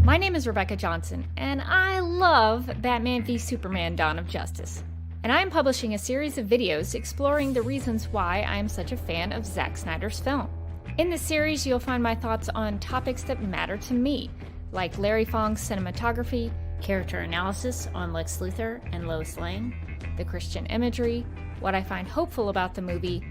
My name is Rebecca Johnson, and I love Batman v Superman: Dawn of Justice. And I am publishing a series of videos exploring the reasons why I am such a fan of Zack Snyder's film. In this series, you'll find my thoughts on topics that matter to me, like Larry Fong's cinematography, character analysis on Lex Luthor and Lois Lane, the Christian imagery, what I find hopeful about the movie,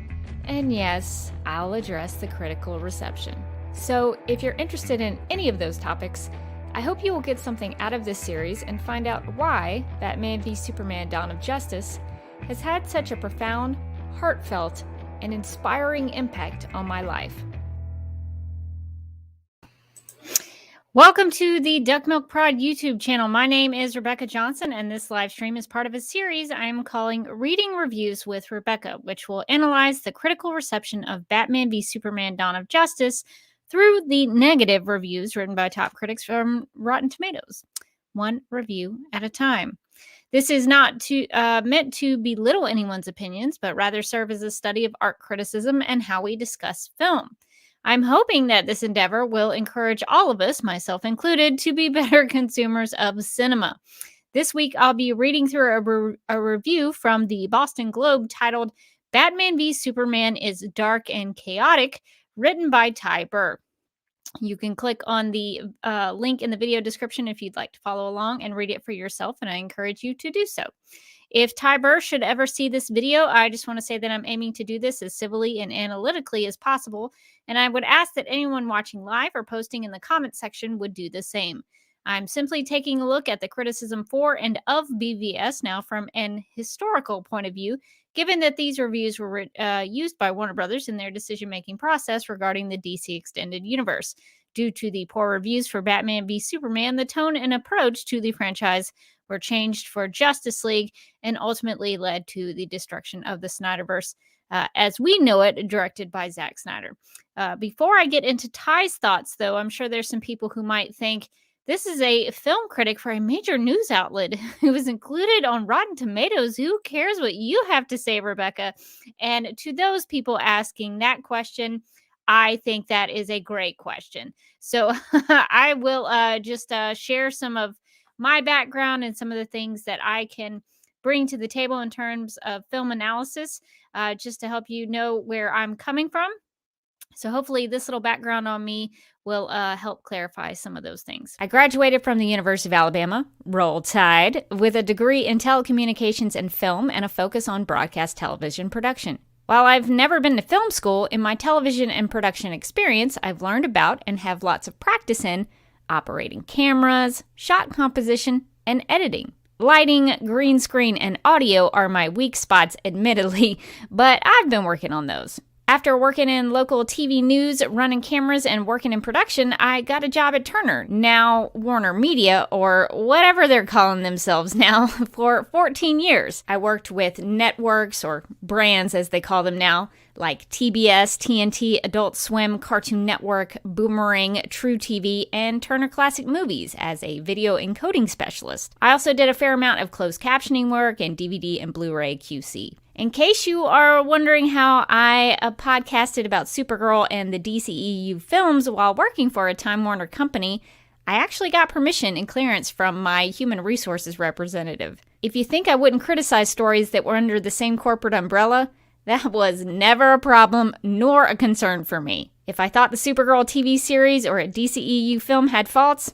and yes, I'll address the critical reception. So if you're interested in any of those topics, I hope you will get something out of this series and find out why Batman v Superman: Dawn of Justice has had such a profound, heartfelt, and inspiring impact on my life. Welcome to the Duck Milk Prod YouTube channel. My name is Rebecca Johnson, and this live stream is part of a series I'm calling Reading Reviews with Rebecca, which will analyze the critical reception of Batman v Superman: Dawn of Justice through the negative reviews written by top critics from Rotten Tomatoes, one review at a time. This is not meant to belittle anyone's opinions, but rather serve as a study of art criticism and how we discuss film. I'm hoping that this endeavor will encourage all of us, myself included, to be better consumers of cinema. This week, I'll be reading through a review from the Boston Globe titled Batman v Superman is Dark and Chaotic, written by Ty Burr. You can click on the link in the video description if you'd like to follow along and read it for yourself, and I encourage you to do so. If Ty Burr should ever see this video, I just want to say that I'm aiming to do this as civilly and analytically as possible, and I would ask that anyone watching live or posting in the comments section would do the same. I'm simply taking a look at the criticism for and of BVS now from an historical point of view, given that these reviews were used by Warner Brothers in their decision-making process regarding the DC Extended Universe. Due to the poor reviews for Batman v Superman, the tone and approach to the franchise were changed for Justice League and ultimately led to the destruction of the Snyderverse as we know it, directed by Zack Snyder. Before I get into Ty's thoughts, though, I'm sure there's some people who might think, this is a film critic for a major news outlet who is included on Rotten Tomatoes. Who cares what you have to say, Rebecca? And to those people asking that question, I think that is a great question. So I will just share some of my background and some of the things that I can bring to the table in terms of film analysis, just to help you know where I'm coming from. So hopefully this little background on me will help clarify some of those things. I graduated from the University of Alabama, Roll Tide, with a degree in telecommunications and film and a focus on broadcast television production. While I've never been to film school, in my television and production experience, I've learned about and have lots of practice in operating cameras, shot composition, and editing. Lighting, green screen, and audio are my weak spots, admittedly, but I've been working on those. After working in local TV news, running cameras, and working in production, I got a job at Turner, now Warner Media, or whatever they're calling themselves now, for 14 years. I worked with networks, or brands as they call them now, like TBS, TNT, Adult Swim, Cartoon Network, Boomerang, True TV, and Turner Classic Movies as a video encoding specialist. I also did a fair amount of closed captioning work and DVD and Blu-ray QC. In case you are wondering how I podcasted about Supergirl and the DCEU films while working for a Time Warner company, I actually got permission and clearance from my human resources representative. If you think I wouldn't criticize stories that were under the same corporate umbrella, that was never a problem nor a concern for me. If I thought the Supergirl TV series or a DCEU film had faults,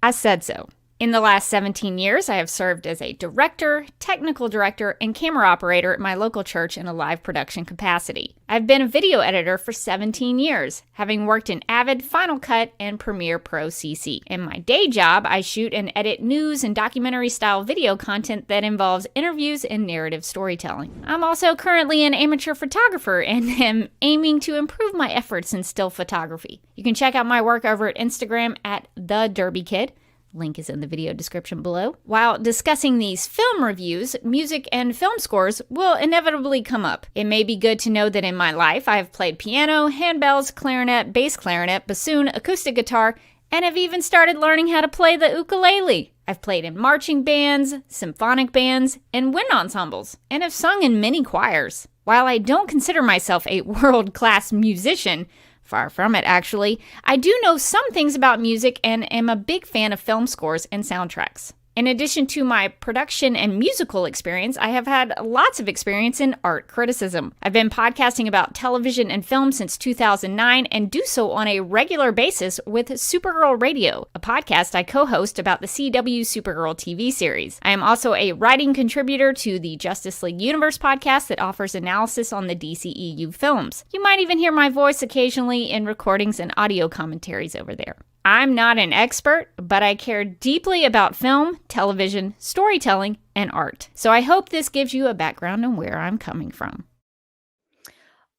I said so. In the last 17 years, I have served as a director, technical director, and camera operator at my local church in a live production capacity. I've been a video editor for 17 years, having worked in Avid, Final Cut, and Premiere Pro CC. In my day job, I shoot and edit news and documentary-style video content that involves interviews and narrative storytelling. I'm also currently an amateur photographer and am aiming to improve my efforts in still photography. You can check out my work over at Instagram at The Derby Kid. Link is in the video description below. While discussing these film reviews, music and film scores will inevitably come up. It may be good to know that in my life I have played piano, handbells, clarinet, bass clarinet, bassoon, acoustic guitar, and have even started learning how to play the ukulele. I've played in marching bands, symphonic bands, and wind ensembles, and have sung in many choirs. While I don't consider myself a world-class musician, far from it, actually, I do know some things about music and am a big fan of film scores and soundtracks. In addition to my production and musical experience, I have had lots of experience in art criticism. I've been podcasting about television and film since 2009 and do so on a regular basis with Supergirl Radio, a podcast I co-host about the CW Supergirl TV series. I am also a writing contributor to the Justice League Universe podcast that offers analysis on the DCEU films. You might even hear my voice occasionally in recordings and audio commentaries over there. I'm not an expert, but I care deeply about film, television, storytelling, and art. So I hope this gives you a background on where I'm coming from.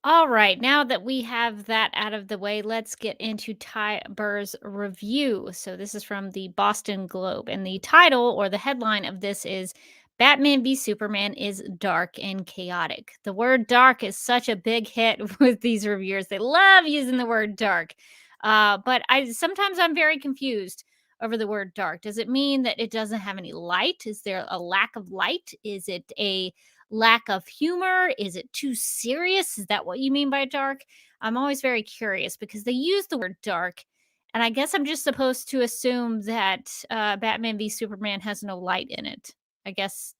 All right, now that we have that out of the way, let's get into Ty Burr's review. So this is from the Boston Globe, and the title or the headline of this is Batman v Superman is dark and chaotic. The word dark is such a big hit with these reviewers. They love using the word dark. But sometimes I'm very confused over the word dark. Does it mean that it doesn't have any light? Is there a lack of light? Is it a lack of humor? Is it too serious? Is that what you mean by dark? I'm always very curious because they use the word dark, and I guess I'm just supposed to assume that Batman v Superman has no light in it. I guess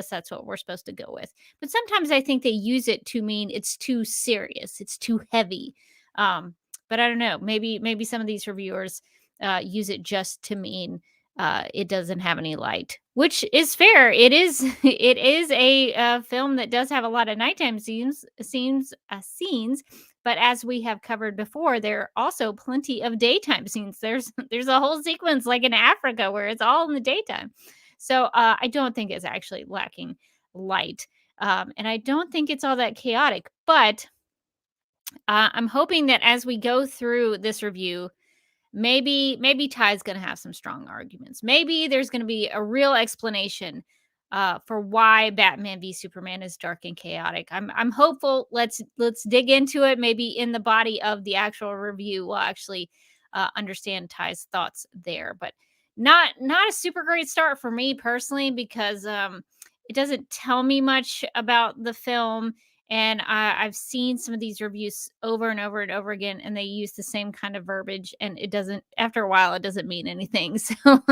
that's what we're supposed to go with. But sometimes I think they use it to mean it's too serious, it's too heavy. But I don't know. Maybe some of these reviewers use it just to mean it doesn't have any light, which is fair. It is a film that does have a lot of nighttime scenes. But as we have covered before, there are also plenty of daytime scenes. There's a whole sequence like in Africa where it's all in the daytime. So I don't think it's actually lacking light, and I don't think it's all that chaotic, but. I'm hoping that as we go through this review, maybe Ty's going to have some strong arguments. Maybe there's going to be a real explanation for why Batman v Superman is dark and chaotic. I'm hopeful. Let's dig into it. Maybe in the body of the actual review, we'll actually understand Ty's thoughts there. But not a super great start for me personally because it doesn't tell me much about the film. And I've seen some of these reviews over and over and over again, and they use the same kind of verbiage, and after a while, it doesn't mean anything. So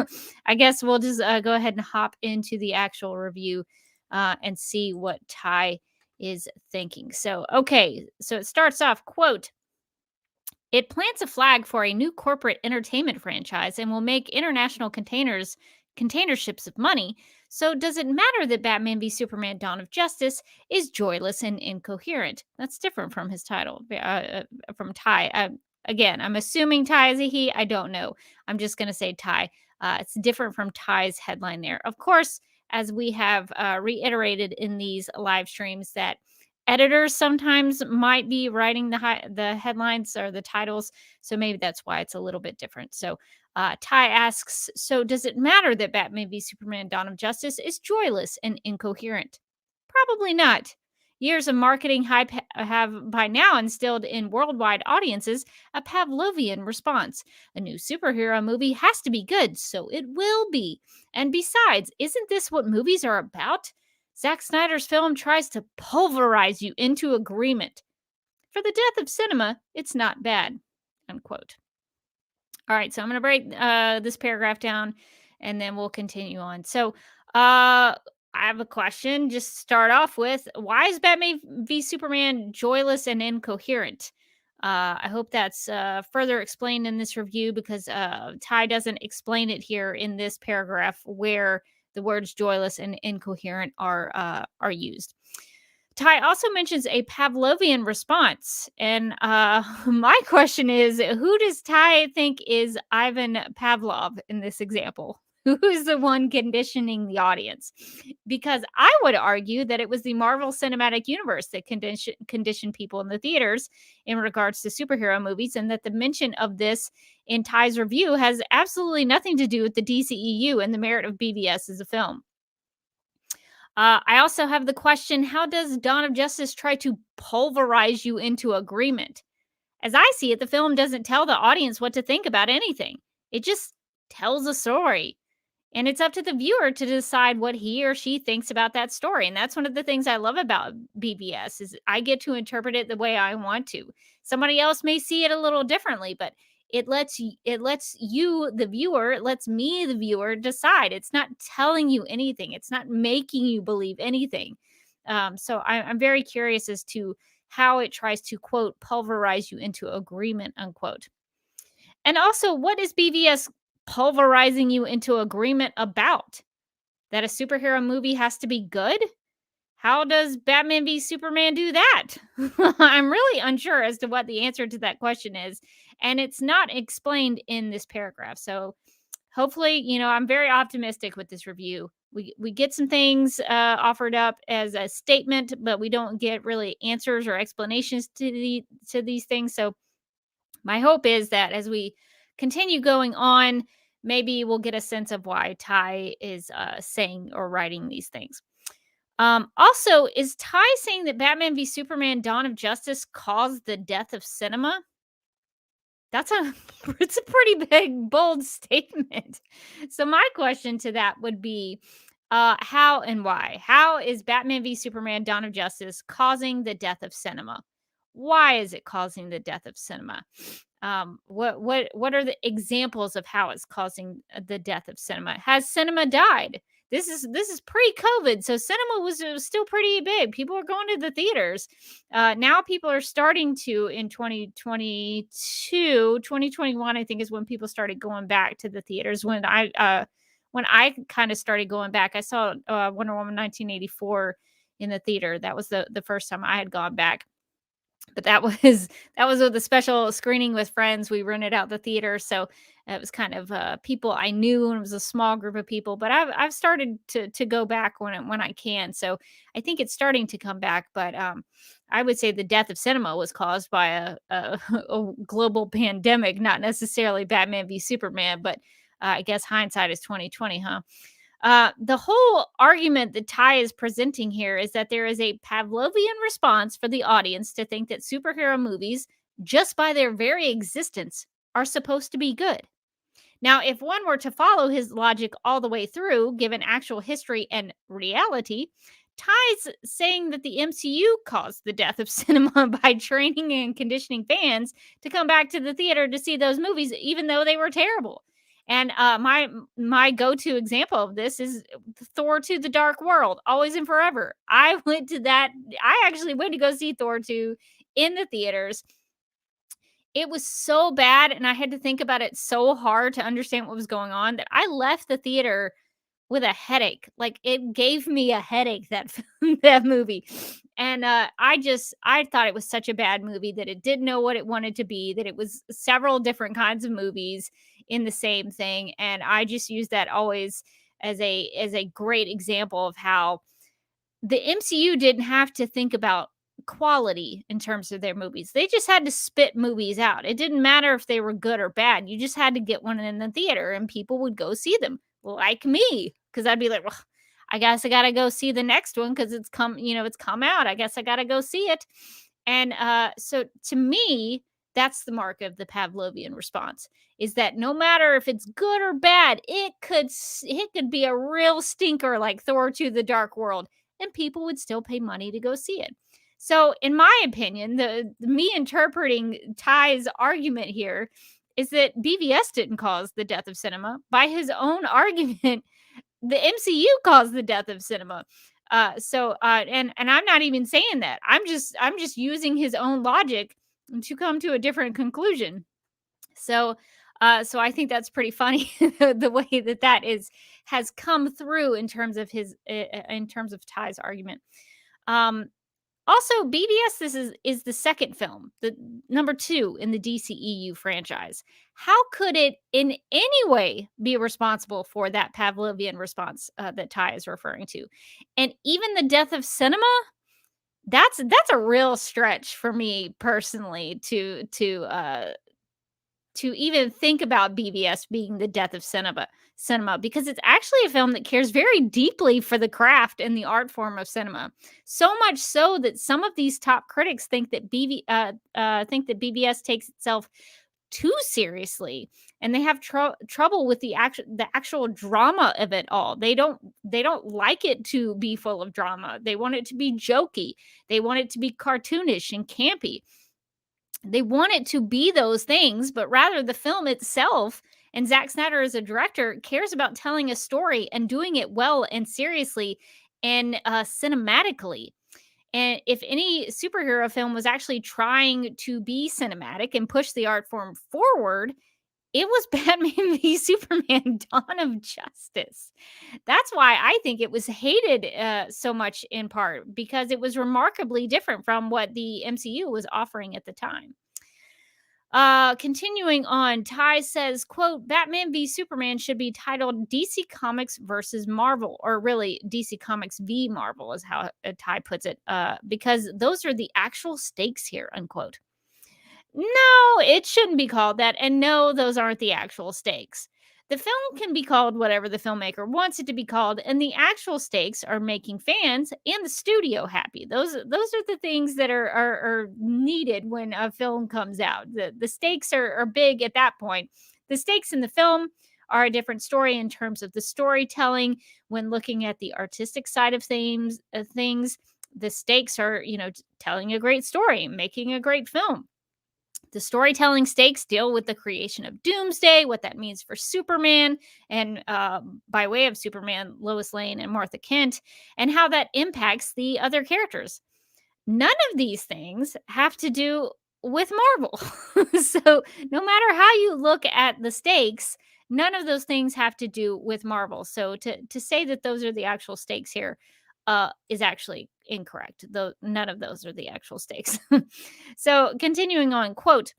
I guess we'll just go ahead and hop into the actual review and see what Ty is thinking. So, okay, so it starts off, quote, it plants a flag for a new corporate entertainment franchise and will make international container ships of money. So does it matter that Batman v Superman Dawn of Justice is joyless and incoherent? That's different from his title, from Ty. Again, I'm assuming Ty is a he. I don't know. I'm just going to say Ty. It's different from Ty's headline there. Of course, as we have reiterated in these live streams, that editors sometimes might be writing the headlines or the titles. So maybe that's why it's a little bit different. So Ty asks, so does it matter that Batman v Superman Dawn of Justice is joyless and incoherent? Probably not. Years of marketing hype have by now instilled in worldwide audiences a Pavlovian response. A new superhero movie has to be good, so it will be. And besides, isn't this what movies are about? Zack Snyder's film tries to pulverize you into agreement. For the death of cinema, it's not bad. Unquote. All right, so I'm going to break this paragraph down, and then we'll continue on. So I have a question. Just start off with, why is Batman v Superman joyless and incoherent? I hope that's further explained in this review because Ty doesn't explain it here in this paragraph where the words joyless and incoherent are used. Ty also mentions a Pavlovian response. And my question is, who does Ty think is Ivan Pavlov in this example? Who's the one conditioning the audience? Because I would argue that it was the Marvel Cinematic Universe that conditioned people in the theaters in regards to superhero movies, and that the mention of this in Ty's review has absolutely nothing to do with the DCEU and the merit of BVS as a film. I also have the question, how does Dawn of Justice try to pulverize you into agreement? As I see it, the film doesn't tell the audience what to think about anything. It just tells a story. And it's up to the viewer to decide what he or she thinks about that story. And that's one of the things I love about BBS is I get to interpret it the way I want to. Somebody else may see it a little differently, but it lets you the viewer, it lets me the viewer decide. It's not telling you anything. It's not making you believe anything. So I'm very curious as to how it tries to quote pulverize you into agreement unquote. And also, what is BVS pulverizing you into agreement about? That a superhero movie has to be good? How does Batman v Superman do that? I'm really unsure as to what the answer to that question is, and it's not explained in this paragraph. So hopefully, I'm very optimistic with this review. We get some things offered up as a statement, but we don't get really answers or explanations to these things. So my hope is that as we continue going on, maybe we'll get a sense of why Ty is saying or writing these things. Also, is Ty saying that Batman v Superman: Dawn of Justice caused the death of cinema? That's a it's a pretty big, bold statement. So my question to that would be, how and why? How is Batman v Superman: Dawn of Justice causing the death of cinema? Why is it causing the death of cinema? What are the examples of how it's causing the death of cinema? Has cinema died? This is pre-COVID, so cinema was still pretty big. People were going to the theaters. Now people are starting to in 2022, 2021, I think is when people started going back to the theaters. When I kind of started going back, I saw Wonder Woman 1984 in the theater. That was the first time I had gone back. But that was with a special screening with friends. We rented out the theater, so it was kind of people I knew, and it was a small group of people. But I've started to go back when I can. So I think it's starting to come back. But I would say the death of cinema was caused by a global pandemic, not necessarily Batman v Superman. But I guess hindsight is 2020, huh? The whole argument that Ty is presenting here is that there is a Pavlovian response for the audience to think that superhero movies, just by their very existence, are supposed to be good. Now, if one were to follow his logic all the way through, given actual history and reality, Ty's saying that the MCU caused the death of cinema by training and conditioning fans to come back to the theater to see those movies, even though they were terrible. And my go-to example of this is Thor 2: The Dark World, always and forever. I went to that. I actually went to go see Thor 2 in the theaters. It was so bad, and I had to think about it so hard to understand what was going on that I left the theater with a headache. Like, it gave me a headache, that that movie. And I thought it was such a bad movie that it didn't know what it wanted to be, that it was several different kinds of movies in the same thing. And I just use that always as a great example of how the MCU didn't have to think about quality in terms of their movies. They just had to spit movies out. It didn't matter if they were good or bad. You just had to get one in the theater and people would go see them, like me, because I'd be like, well, I guess I got to go see the next one because it's come out. I guess I got to go see it. And so to me, that's the mark of the Pavlovian response, is that no matter if it's good or bad, it could be a real stinker like Thor 2: The Dark World, and people would still pay money to go see it. So, in my opinion, me interpreting Ty's argument here is that BVS didn't cause the death of cinema. By his own argument, the MCU caused the death of cinema. And I'm not even saying that. I'm just using his own logic to come to a different conclusion. So, so I think that's pretty funny the way that has come through in terms of in terms of Ty's argument. Um, Also, BBS is the second film, the number 2 in the DCEU franchise. How could it in any way be responsible for that Pavlovian response that Ty is referring to? And even the death of cinema, that's a real stretch for me personally to even think about BVS being the death of cinema, because it's actually a film that cares very deeply for the craft and the art form of cinema. So much so that some of these top critics think that BVS takes itself too seriously, and they have trouble with the actual drama of it all. They don't like it to be full of drama. They want it to be jokey. They want it to be cartoonish and campy. They want it to be those things, but rather the film itself, and Zack Snyder as a director cares about telling a story and doing it well and seriously and cinematically. And if any superhero film was actually trying to be cinematic and push the art form forward, it was Batman v Superman: Dawn of Justice. That's why I think it was hated so much, in part because it was remarkably different from what the MCU was offering at the time. Continuing on, Ty says, quote, Batman v Superman should be titled DC Comics versus Marvel, or really DC Comics v Marvel is how Ty puts it, because those are the actual stakes here, unquote. No, it shouldn't be called that. And no, those aren't the actual stakes. The film can be called whatever the filmmaker wants it to be called, and the actual stakes are making fans and the studio happy. Those are the things that are needed when a film comes out. The stakes are big at that point. The stakes in the film are a different story in terms of the storytelling. When looking at the artistic side of things, the stakes are, telling a great story, making a great film. The storytelling stakes deal with the creation of Doomsday, what that means for Superman, and by way of Superman, Lois Lane and Martha Kent, and how that impacts the other characters. None of these things have to do with Marvel. So, no matter how you look at the stakes, none of those things have to do with Marvel. So, to say that those are the actual stakes here is actually incorrect. Though none of those are the actual stakes. So, continuing on, quote,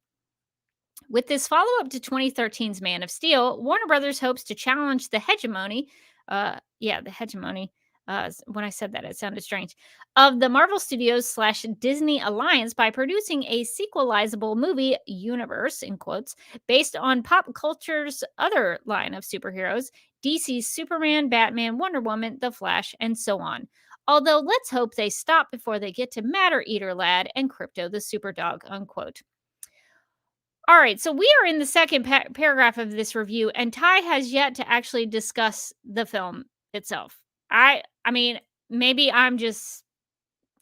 with this follow up to 2013's Man of Steel, Warner Brothers hopes to challenge the hegemony. The hegemony. When I said that, it sounded strange. Of the Marvel Studios / Disney alliance by producing a sequelizable movie universe, in quotes, based on pop culture's other line of superheroes: DC's Superman, Batman, Wonder Woman, The Flash, and so on. Although let's hope they stop before they get to Matter Eater Lad and Crypto the Superdog, unquote. All right, so we are in the second paragraph of this review, and Ty has yet to actually discuss the film itself. I mean, maybe I'm just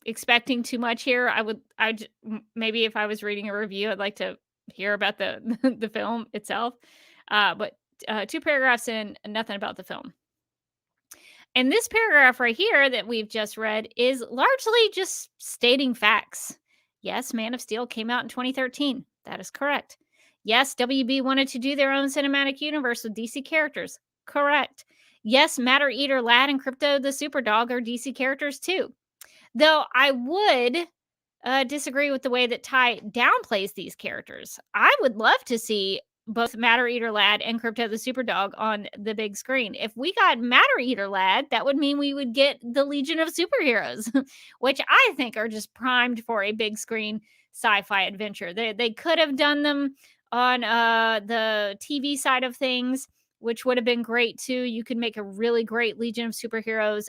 expecting too much here. Maybe if I was reading a review, I'd like to hear about the the film itself. But 2 paragraphs in, nothing about the film. And this paragraph right here that we've just read is largely just stating facts. Yes, Man of Steel came out in 2013. That is correct. Yes, WB wanted to do their own cinematic universe with DC characters. Correct. Yes, Matter Eater Lad and Crypto the Superdog are DC characters too. Though I would disagree with the way that Ty downplays these characters. I would love to see both Matter Eater Lad and Crypto the Superdog on the big screen. If we got Matter Eater Lad, that would mean we would get the Legion of Superheroes, which I think are just primed for a big screen sci-fi adventure. They could have done them on the TV side of things, which would have been great too. You could make a really great Legion of Superheroes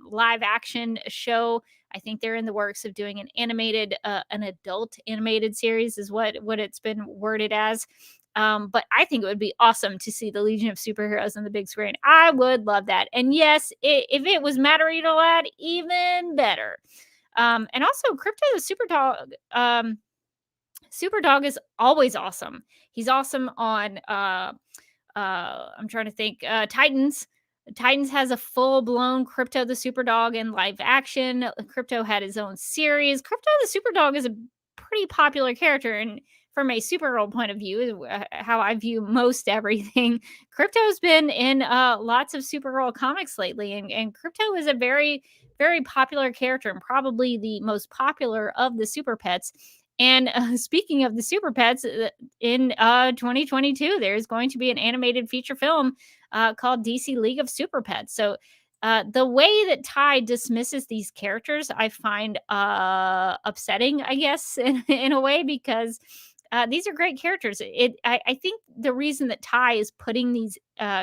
live action show. I think they're in the works of doing an adult animated series is what it's been worded as. But I think it would be awesome to see the Legion of Superheroes on the big screen. I would love that. And yes, if it was Matter Eater Lad, even better. And also Crypto the Superdog. Superdog is always awesome. He's awesome on I'm trying to think, Titans. Titans has a full-blown Crypto the Superdog in live action. Crypto had his own series. Crypto the Superdog is a pretty popular character. And from a Supergirl point of view, how I view most everything, Crypto's been in lots of Supergirl comics lately, and Crypto is a very, very popular character and probably the most popular of the Super Pets. And speaking of the Super Pets, in 2022, there's going to be an animated feature film called DC League of Super Pets. So the way that Ty dismisses these characters, I find upsetting, I guess, in a way, because these are great characters. I think the reason that Ty is putting these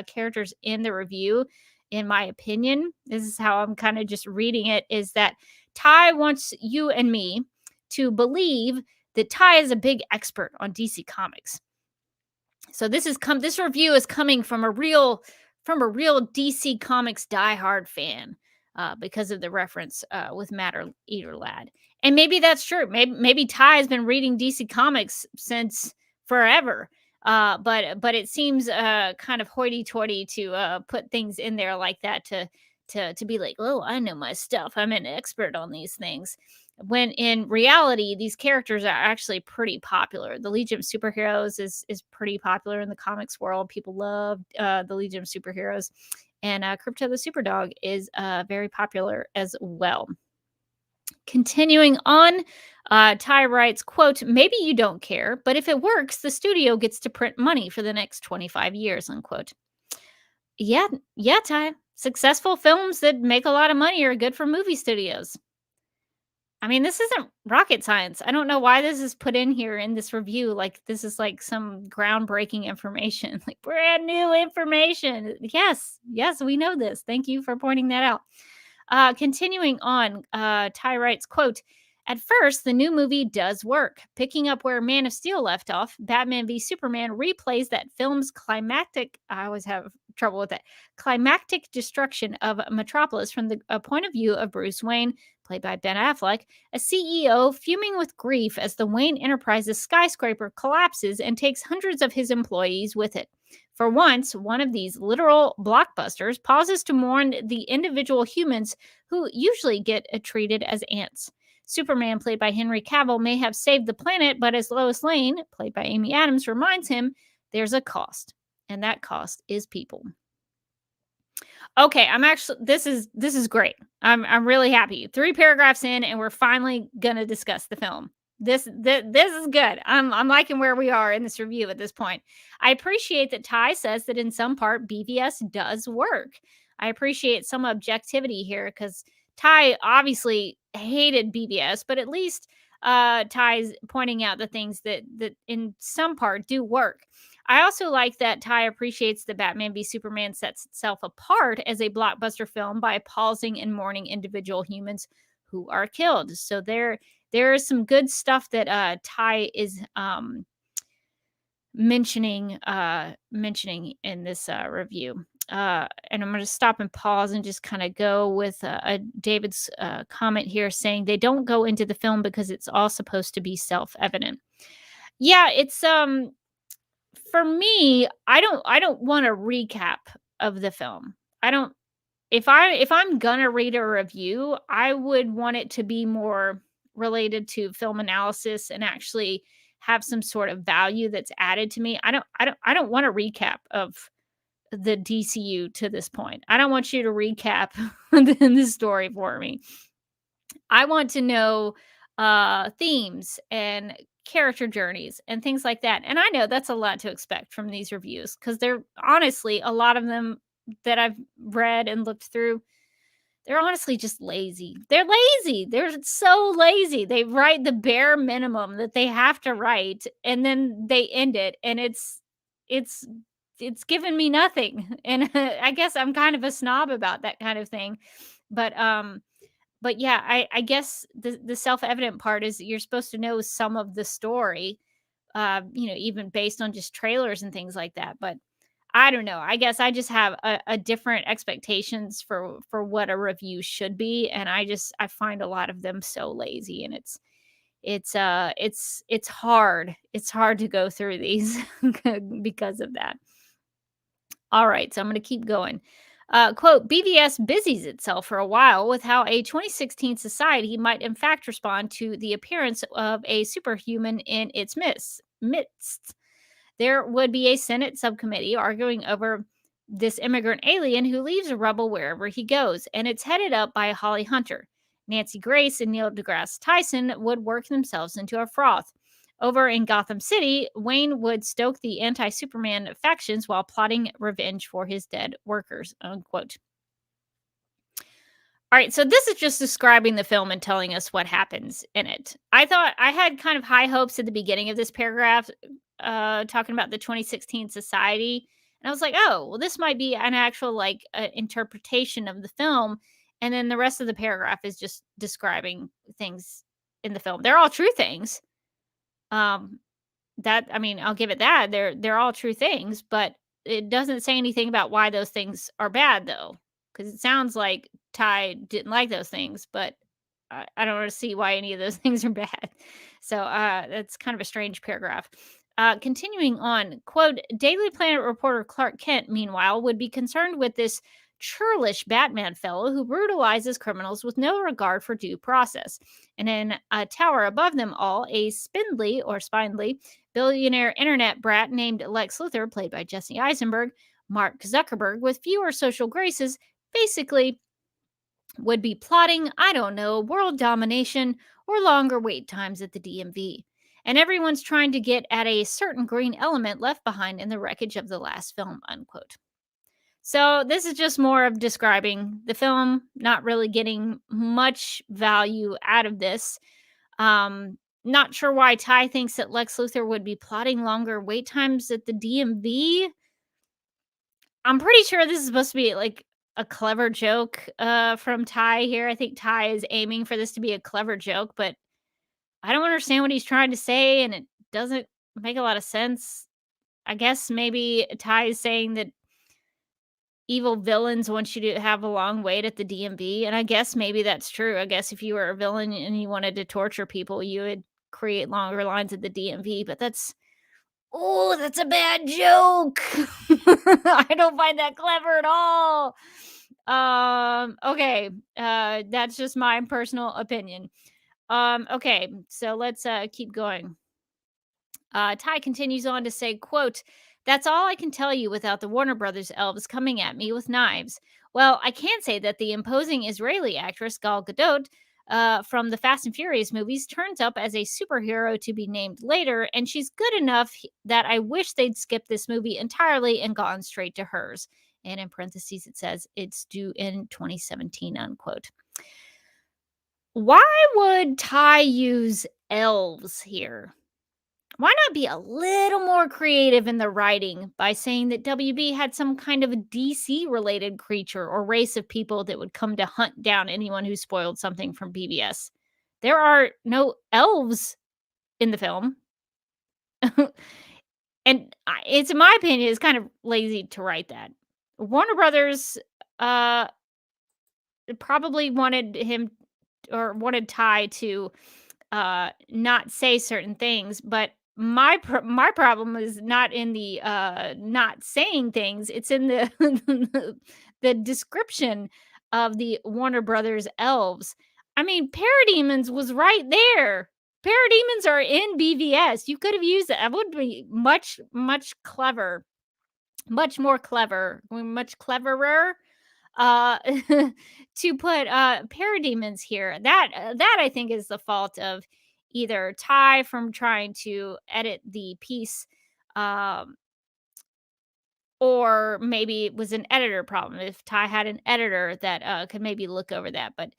characters in the review, in my opinion, this is how I'm kind of just reading it, is that Ty wants you and me to believe that Ty is a big expert on DC Comics. So this review is coming from a real DC Comics diehard fan, because of the reference with Matter Eater Lad. And maybe that's true. Maybe Ty has been reading DC Comics since forever. But it seems kind of hoity-toity to put things in there like that, to be like, oh, I know my stuff, I'm an expert on these things, when in reality these characters are actually pretty popular. The Legion of Superheroes is pretty popular in the comics world. People love the Legion of Superheroes, and Crypto the Superdog is very popular as well. Continuing on, Ty writes, quote, maybe you don't care, but if it works, the studio gets to print money for the next 25 years, unquote. Yeah, Ty. Successful films that make a lot of money are good for movie studios. I mean, this isn't rocket science. I don't know why this is put in here in this review. Like, this is like some groundbreaking information, like brand new information. Yes, we know this. Thank you for pointing that out. Continuing on, Ty writes, quote, at first, the new movie does work. Picking up where Man of Steel left off, Batman v Superman replays that film's climactic, I always have trouble with that, climactic destruction of Metropolis from the point of view of Bruce Wayne, played by Ben Affleck, a CEO fuming with grief as the Wayne Enterprises skyscraper collapses and takes hundreds of his employees with it. For once, one of these literal blockbusters pauses to mourn the individual humans who usually get treated as ants. Superman, played by Henry Cavill, may have saved the planet, but as Lois Lane, played by Amy Adams, reminds him, there's a cost, and that cost is people. Okay, this is great. I'm really happy. 3 paragraphs in, and we're finally gonna discuss the film. This is good. I'm liking where we are in this review at this point. I appreciate that Ty says that in some part BVS does work. I appreciate some objectivity here, because Ty obviously hated BVS, but at least Ty's pointing out the things that in some part do work. I also like that Ty appreciates that Batman v Superman sets itself apart as a blockbuster film by pausing and mourning individual humans who are killed. So there is some good stuff that Ty is mentioning in this review. And I'm going to stop and pause and just kind of go with David's comment here, saying they don't go into the film because it's all supposed to be self-evident. Yeah, it's for me, I don't want a recap of the film. I don't if I'm gonna read a review, I would want it to be more related to film analysis and actually have some sort of value that's added to me. I don't want a recap of the DCU to this point. I don't want you to recap the story for me. I want to know themes and character journeys and things like that. And I know that's a lot to expect from these reviews, because they're honestly, a lot of them that I've read and looked through, they're honestly just lazy. They're lazy. They're so lazy. They write the bare minimum that they have to write, and then they end it, and it's given me nothing. And I guess I'm kind of a snob about that kind of thing. But yeah, I guess the self-evident part is that you're supposed to know some of the story, even based on just trailers and things like that. But I don't know. I guess I just have a different expectations for what a review should be, and I find a lot of them so lazy, and it's hard. It's hard to go through these because of that. All right, so I'm going to keep going. Quote, BVS busies itself for a while with how a 2016 society might in fact respond to the appearance of a superhuman in its midst. There would be a Senate subcommittee arguing over this immigrant alien who leaves a rebel wherever he goes, and it's headed up by Holly Hunter. Nancy Grace and Neil deGrasse Tyson would work themselves into a froth. Over in Gotham City, Wayne would stoke the anti Superman factions while plotting revenge for his dead workers. Unquote. All right, so this is just describing the film and telling us what happens in it. I thought I had kind of high hopes at the beginning of this paragraph, talking about the 2016 society, and I was like, "Oh, well, this might be an actual like interpretation of the film." And then the rest of the paragraph is just describing things in the film. They're all true things. Um, that I mean, I'll give it that. They're all true things, but it doesn't say anything about why those things are bad though. Because it sounds like Ty didn't like those things, but I don't want to see why any of those things are bad. So that's kind of a strange paragraph. Continuing on, quote, Daily Planet reporter Clark Kent, meanwhile, would be concerned with this churlish Batman fellow who brutalizes criminals with no regard for due process. And in a tower above them all, a spindly billionaire internet brat named Lex Luthor, played by Jesse Eisenberg, Mark Zuckerberg, with fewer social graces, basically would be plotting, I don't know, world domination or longer wait times at the DMV. And everyone's trying to get at a certain green element left behind in the wreckage of the last film, unquote. So this is just more of describing the film, not really getting much value out of this. Not sure why Ty thinks that Lex Luthor would be plotting longer wait times at the DMV. I'm pretty sure this is supposed to be like a clever joke from Ty here. I think Ty is aiming for this to be a clever joke, but I don't understand what he's trying to say, and it doesn't make a lot of sense. I guess maybe Ty is saying that evil villains want you to have a long wait at the DMV, and I guess maybe that's true. I guess if you were a villain and you wanted to torture people, you would create longer lines at the DMV, but that's a bad joke. I don't find that clever at all. Okay. That's just my personal opinion. Okay, so let's keep going. Ty continues on to say, quote, that's all I can tell you without the Warner Brothers elves coming at me with knives. Well, I can say that the imposing Israeli actress Gal Gadot from the Fast and Furious movies turns up as a superhero to be named later, and she's good enough that I wish they'd skipped this movie entirely and gone straight to hers. And in parentheses, it says it's due in 2017, unquote. Why would Ty use elves here? Why not be a little more creative in the writing by saying that WB had some kind of a DC related creature or race of people that would come to hunt down anyone who spoiled something from BBS? There are no elves in the film. And it's, in my opinion, it's kind of lazy to write that. Warner Brothers probably wanted him or wanted Ty to not say certain things, but my problem is not in the not saying things. It's in the the description of the Warner Brothers elves. I mean, Parademons was right there. Parademons are in BVS. You could have used it. That would be much clever, much more clever, much cleverer uh to put parademons here. That I think is the fault of either Ty from trying to edit the piece, um or maybe it was an editor problem. If Ty had an editor that could maybe look over that. But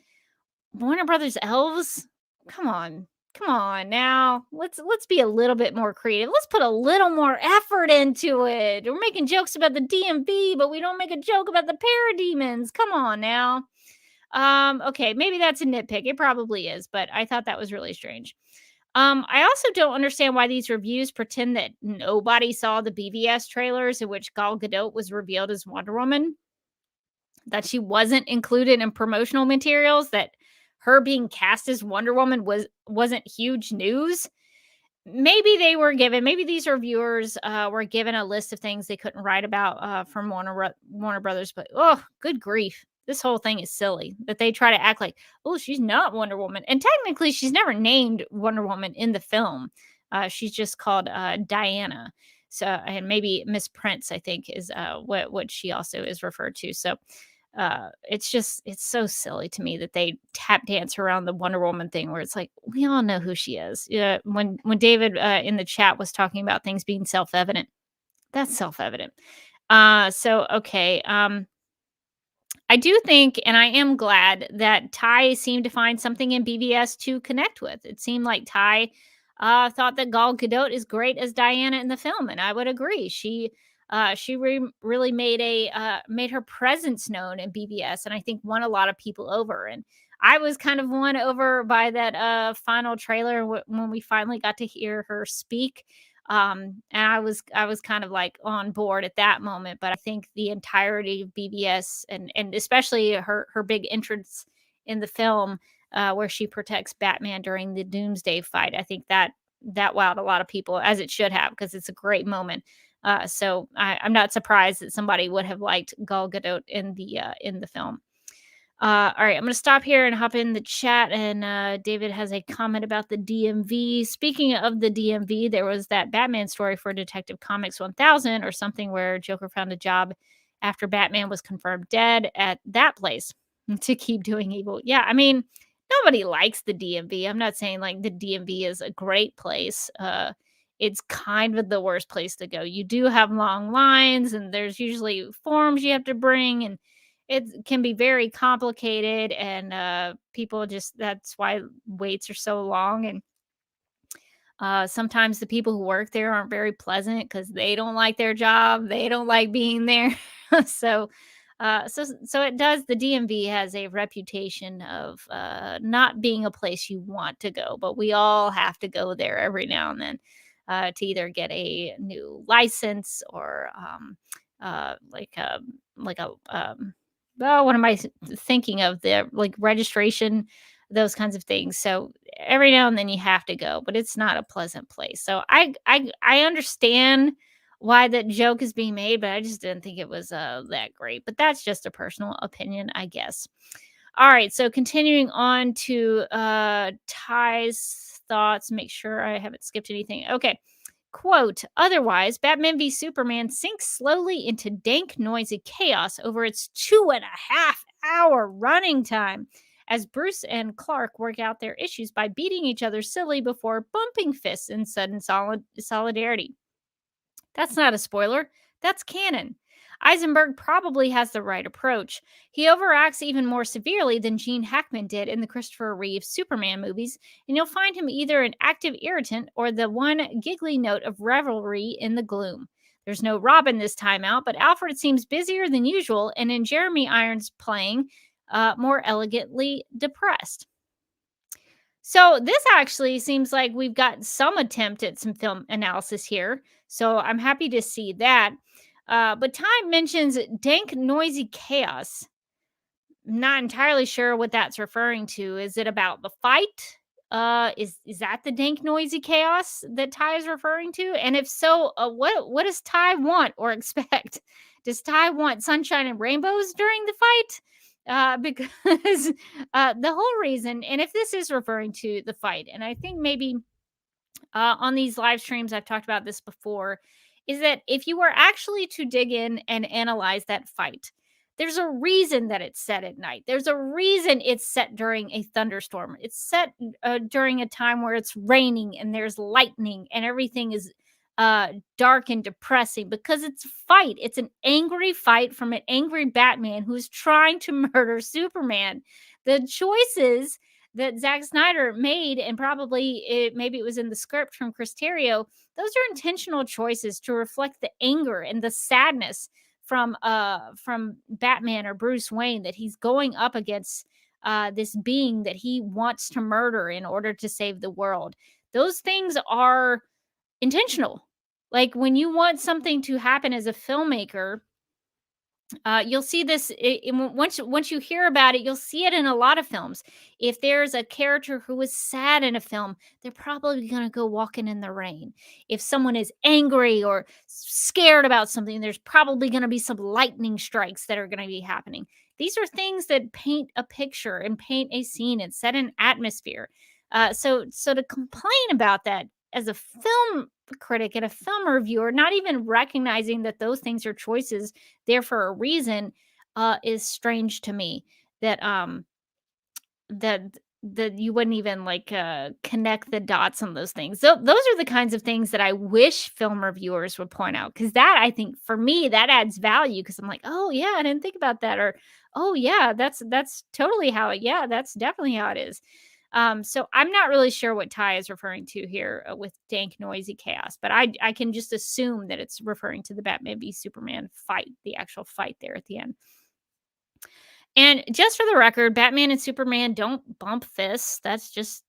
Warner Brothers elves, come on, come on now, let's be a little bit more creative. Let's put a little more effort into it. We're making jokes about the DMV, but we don't make a joke about the parademons. Come on now. Okay, maybe that's a nitpick. It probably is, but I thought that was really strange. I also don't understand why these reviews pretend that nobody saw the BVS trailers in which Gal Gadot was revealed as Wonder Woman, that she wasn't included in promotional materials, that her being cast as Wonder Woman wasn't huge news. maybe they were given, maybe these reviewers were given a list of things they couldn't write about from Warner Brothers, but oh, good grief. This whole thing is silly that they try to act like, oh, she's not Wonder Woman. And technically, she's never named Wonder Woman in the film. She's just called Diana. So, and maybe Miss Prince, I think, is what she also is referred to. So, it's so silly to me that they tap dance around the Wonder Woman thing where it's like we all know who she is. Yeah, when David in the chat was talking about things being self-evident, that's self-evident. So okay. I do think, and I am glad that Ty seemed to find something in BVS to connect with. It seemed like Ty thought that Gal Gadot is great as Diana in the film, and I would agree. She really made her presence known in BVS, and I think won a lot of people over. And I was kind of won over by that final trailer when we finally got to hear her speak. And I was kind of like on board at that moment, but I think the entirety of BBS and especially her big entrance in the film where she protects Batman during the Doomsday fight, I think that wowed a lot of people, as it should have, because it's a great moment. So I'm not surprised that somebody would have liked Gal Gadot in the film. All right, I'm going to stop here and hop in the chat. And David has a comment about the DMV. Speaking of the DMV, there was that Batman story for Detective Comics 1000 or something where Joker found a job after Batman was confirmed dead at that place to keep doing evil. Yeah, I mean, nobody likes the DMV. I'm not saying like the DMV is a great place. It's kind of the worst place to go. You do have long lines, and there's usually forms you have to bring, and it can be very complicated, and people just that's why waits are so long. And sometimes the people who work there aren't very pleasant because they don't like their job, they don't like being there. so so it does, the DMV has a reputation of not being a place you want to go, but we all have to go there every now and then to either get a new license or like a oh, what am I thinking of? The like registration, those kinds of things. So every now and then you have to go, but it's not a pleasant place. So I understand why that joke is being made, but I just didn't think it was that great. But that's just a personal opinion, I guess. All right, so continuing on to Ty's thoughts, make sure I haven't skipped anything. Okay. Quote, otherwise, Batman v Superman sinks slowly into dank, noisy chaos over its 2.5 hour running time as Bruce and Clark work out their issues by beating each other silly before bumping fists in sudden solidarity. That's not a spoiler. That's canon. Eisenberg probably has the right approach. He overacts even more severely than Gene Hackman did in the Christopher Reeve Superman movies, and you'll find him either an active irritant or the one giggly note of revelry in the gloom. There's no Robin this time out, but Alfred seems busier than usual, and in Jeremy Irons' playing, more elegantly depressed. So this actually seems like we've got some attempt at some film analysis here. So I'm happy to see that. But Time mentions dank, noisy chaos. Not entirely sure what that's referring to. Is it about the fight? Is that the dank, noisy chaos that Ty is referring to? And if so, what does Ty want or expect? Does Ty want sunshine and rainbows during the fight? Because the whole reason, and if this is referring to the fight, and I think maybe on these live streams, I've talked about this before, is that if you were actually to dig in and analyze that fight, there's a reason that it's set at night. There's a reason it's set during a thunderstorm. It's set during a time where it's raining and there's lightning and everything is dark and depressing because it's a fight. It's an angry fight from an angry Batman who's trying to murder Superman. The choices that Zack Snyder made, and maybe it was in the script from Chris Terrio, those are intentional choices to reflect the anger and the sadness from Batman or Bruce Wayne, that he's going up against this being that he wants to murder in order to save the world. Those things are intentional. Like when you want something to happen as a filmmaker, You'll see this once you hear about it. You'll see it in a lot of films. If there's a character who is sad in a film, they're probably going to go walking in the rain. If someone is angry or scared about something, there's probably going to be some lightning strikes that are going to be happening. These are things that paint a picture and paint a scene and set an atmosphere. So to complain about that as a film critic and a film reviewer, not even recognizing that those things are choices there for a reason, is strange to me. That that that you wouldn't even like connect the dots on those things. So those are the kinds of things that I wish film reviewers would point out, because that, I think, for me, that adds value, because I'm like, oh yeah, I didn't think about that, or oh yeah, that's totally how it, yeah, that's definitely how it is. So I'm not really sure what Ty is referring to here, with dank, noisy chaos, but I can just assume that it's referring to the Batman v Superman fight, the actual fight there at the end. And just for the record, Batman and Superman don't bump fists. That's just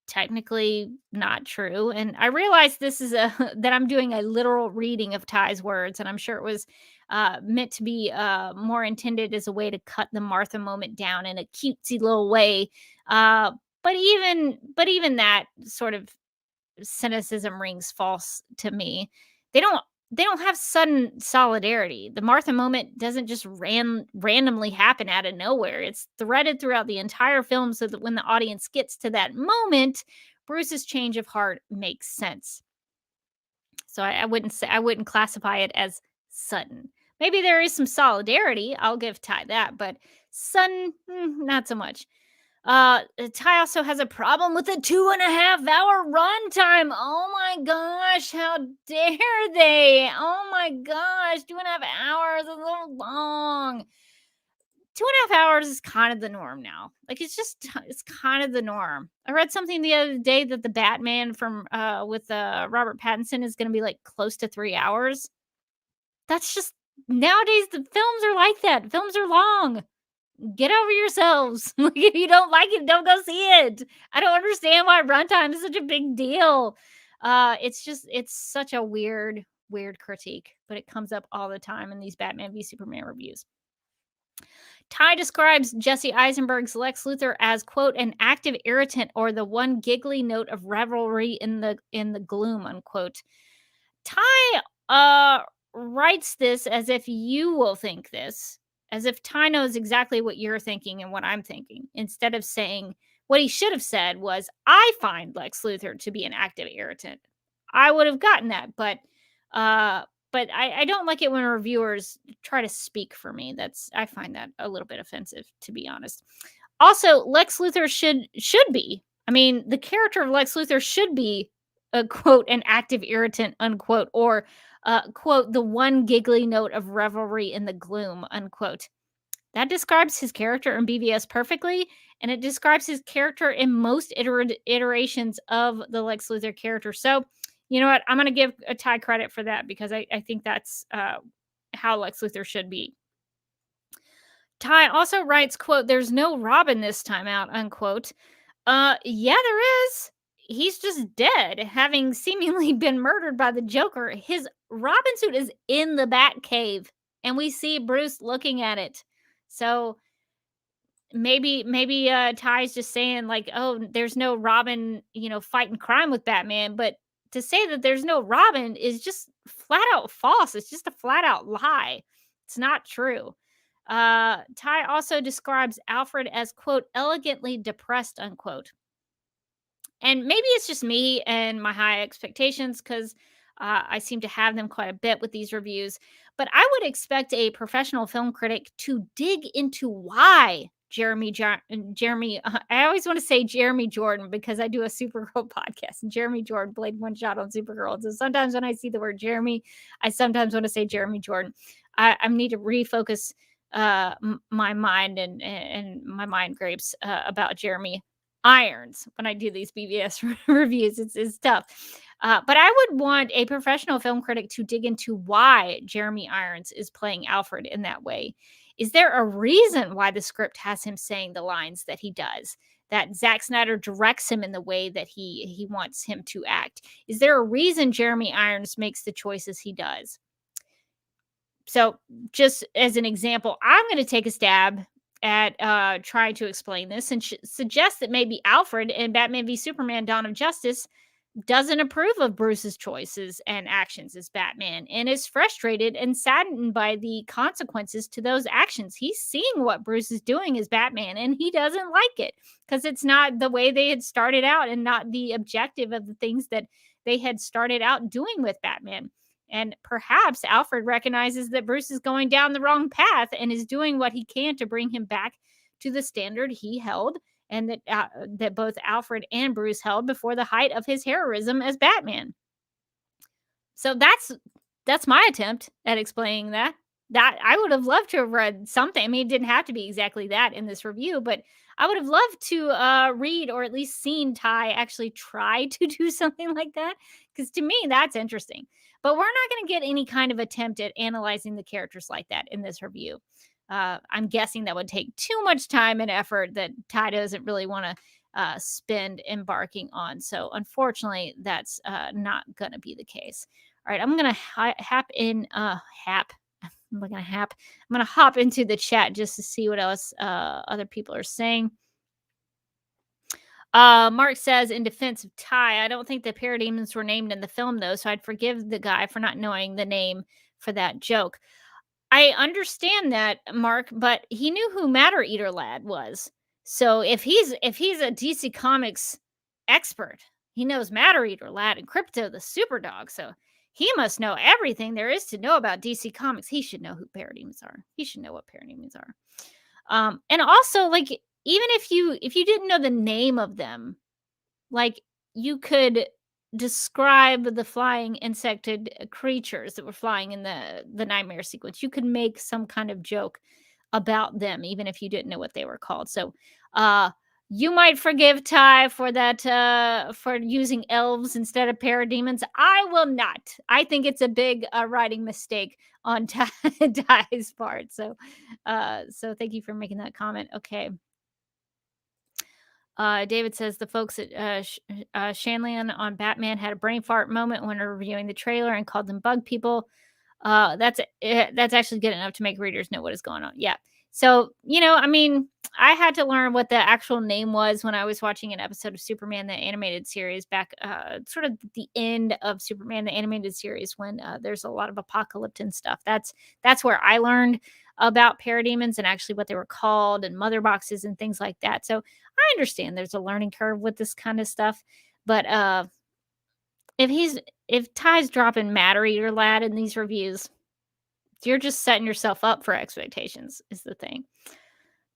technically not true. And I realize this is a that I'm doing a literal reading of Ty's words, and I'm sure it was meant to be more intended as a way to cut the Martha moment down in a cutesy little way. Uh, but even that sort of cynicism rings false to me. They don't they don't have sudden solidarity. The Martha moment doesn't just randomly happen out of nowhere. It's threaded throughout the entire film so that when the audience gets to that moment, Bruce's change of heart makes sense. So I wouldn't classify it as sudden. Maybe there is some solidarity. I'll give Ty that, but sudden, not so much. Ty also has a problem with the 2.5 hour runtime. Oh my gosh, how dare they? Oh my gosh, 2.5 hours is a little long. 2.5 hours is kind of the norm now. Like, it's kind of the norm. I read something the other day that the Batman from with Robert Pattinson is going to be like close to 3 hours. That's just, nowadays the films are like that. Films are long. Get over yourselves. Like, if you don't like it, don't go see it. I don't understand why runtime is such a big deal. It's such a weird critique, but it comes up all the time in these Batman v Superman reviews. Ty describes Jesse Eisenberg's Lex Luthor as, quote, an active irritant, or the one giggly note of revelry in the gloom, unquote. Ty writes this as if you will think this, as if Ty knows exactly what you're thinking and what I'm thinking, instead of saying what he should have said was, I find Lex Luthor to be an active irritant. I would have gotten that, but I don't like it when reviewers try to speak for me. I find that a little bit offensive, to be honest. Also, Lex Luthor should be. I mean, the character of Lex Luthor should be a, quote, an active irritant, unquote, or quote, the one giggly note of revelry in the gloom, unquote. That describes his character in BVS perfectly, and it describes his character in most iterations of the Lex Luthor character. So, you know what? I'm going to give a Ty credit for that, because I think that's how Lex Luthor should be. Ty also writes, quote, there's no Robin this time out, unquote. Yeah, there is. He's just dead, having seemingly been murdered by the Joker. His Robin suit is in the Batcave, and we see Bruce looking at it. So maybe Ty's just saying, like, oh, there's no Robin, fighting crime with Batman. But to say that there's no Robin is just flat out false. It's just a flat out lie. It's not true. Ty also describes Alfred as, quote, elegantly depressed, unquote. And maybe it's just me and my high expectations, because I seem to have them quite a bit with these reviews. But I would expect a professional film critic to dig into why Jeremy, I always want to say Jeremy Jordan, because I do a Supergirl podcast, and Jeremy Jordan played one shot on Supergirl. So sometimes when I see the word Jeremy, I sometimes want to say Jeremy Jordan. I need to refocus my mind and my mind grapes about Jeremy Irons when I do these BVS reviews. It's tough. But I would want a professional film critic to dig into why Jeremy Irons is playing Alfred in that way. Is there a reason why the script has him saying the lines that he does? That Zack Snyder directs him in the way that he wants him to act? Is there a reason Jeremy Irons makes the choices he does? So just as an example, I'm going to take a stab at trying to explain this and suggest that maybe Alfred in Batman v Superman: Dawn of Justice doesn't approve of Bruce's choices and actions as Batman and is frustrated and saddened by the consequences to those actions. He's seeing what Bruce is doing as Batman and he doesn't like it because it's not the way they had started out and not the objective of the things that they had started out doing with Batman. And perhaps Alfred recognizes that Bruce is going down the wrong path and is doing what he can to bring him back to the standard he held and that both Alfred and Bruce held before the height of his heroism as Batman. So that's my attempt at explaining that. That I would have loved to have read something. I mean, it didn't have to be exactly that in this review, but I would have loved to read or at least seen Ty actually try to do something like that. Because to me, that's interesting. But we're not going to get any kind of attempt at analyzing the characters like that in this review. I'm guessing that would take too much time and effort that Ty doesn't really want to spend embarking on. So unfortunately, that's not going to be the case. All right, I'm going to hop in. I'm going to hop into the chat just to see what else other people are saying. Mark says, in defense of Ty, I don't think the parademons were named in the film, though, so I'd forgive the guy for not knowing the name for that joke. I understand that, Mark, but he knew who Matter Eater Lad was. So if he's a DC Comics expert, he knows Matter Eater Lad and Crypto the Superdog. So he must know everything there is to know about DC Comics. He should know who parademons are. He should know what parademons are. And also, like, even if you didn't know the name of them, like, you could describe the flying insected creatures that were flying in the nightmare sequence. You could make some kind of joke about them, even if you didn't know what they were called. So, you might forgive Ty for that, for using elves instead of parademons. I will not. I think it's a big writing mistake on Ty's part. So thank you for making that comment. Okay. David says the folks at Shanlian on Batman had a brain fart moment when reviewing the trailer and called them bug people. That's actually good enough to make readers know what is going on. Yeah. So, I mean, I had to learn what the actual name was when I was watching an episode of Superman, the animated series back, sort of the end of Superman, the animated series, when there's a lot of apocalypse and stuff. That's where I learned about parademons and actually what they were called and mother boxes and things like that. So I understand there's a learning curve with this kind of stuff, but if Ty's dropping Matter Eater Lad in these reviews, you're just setting yourself up for expectations is the thing.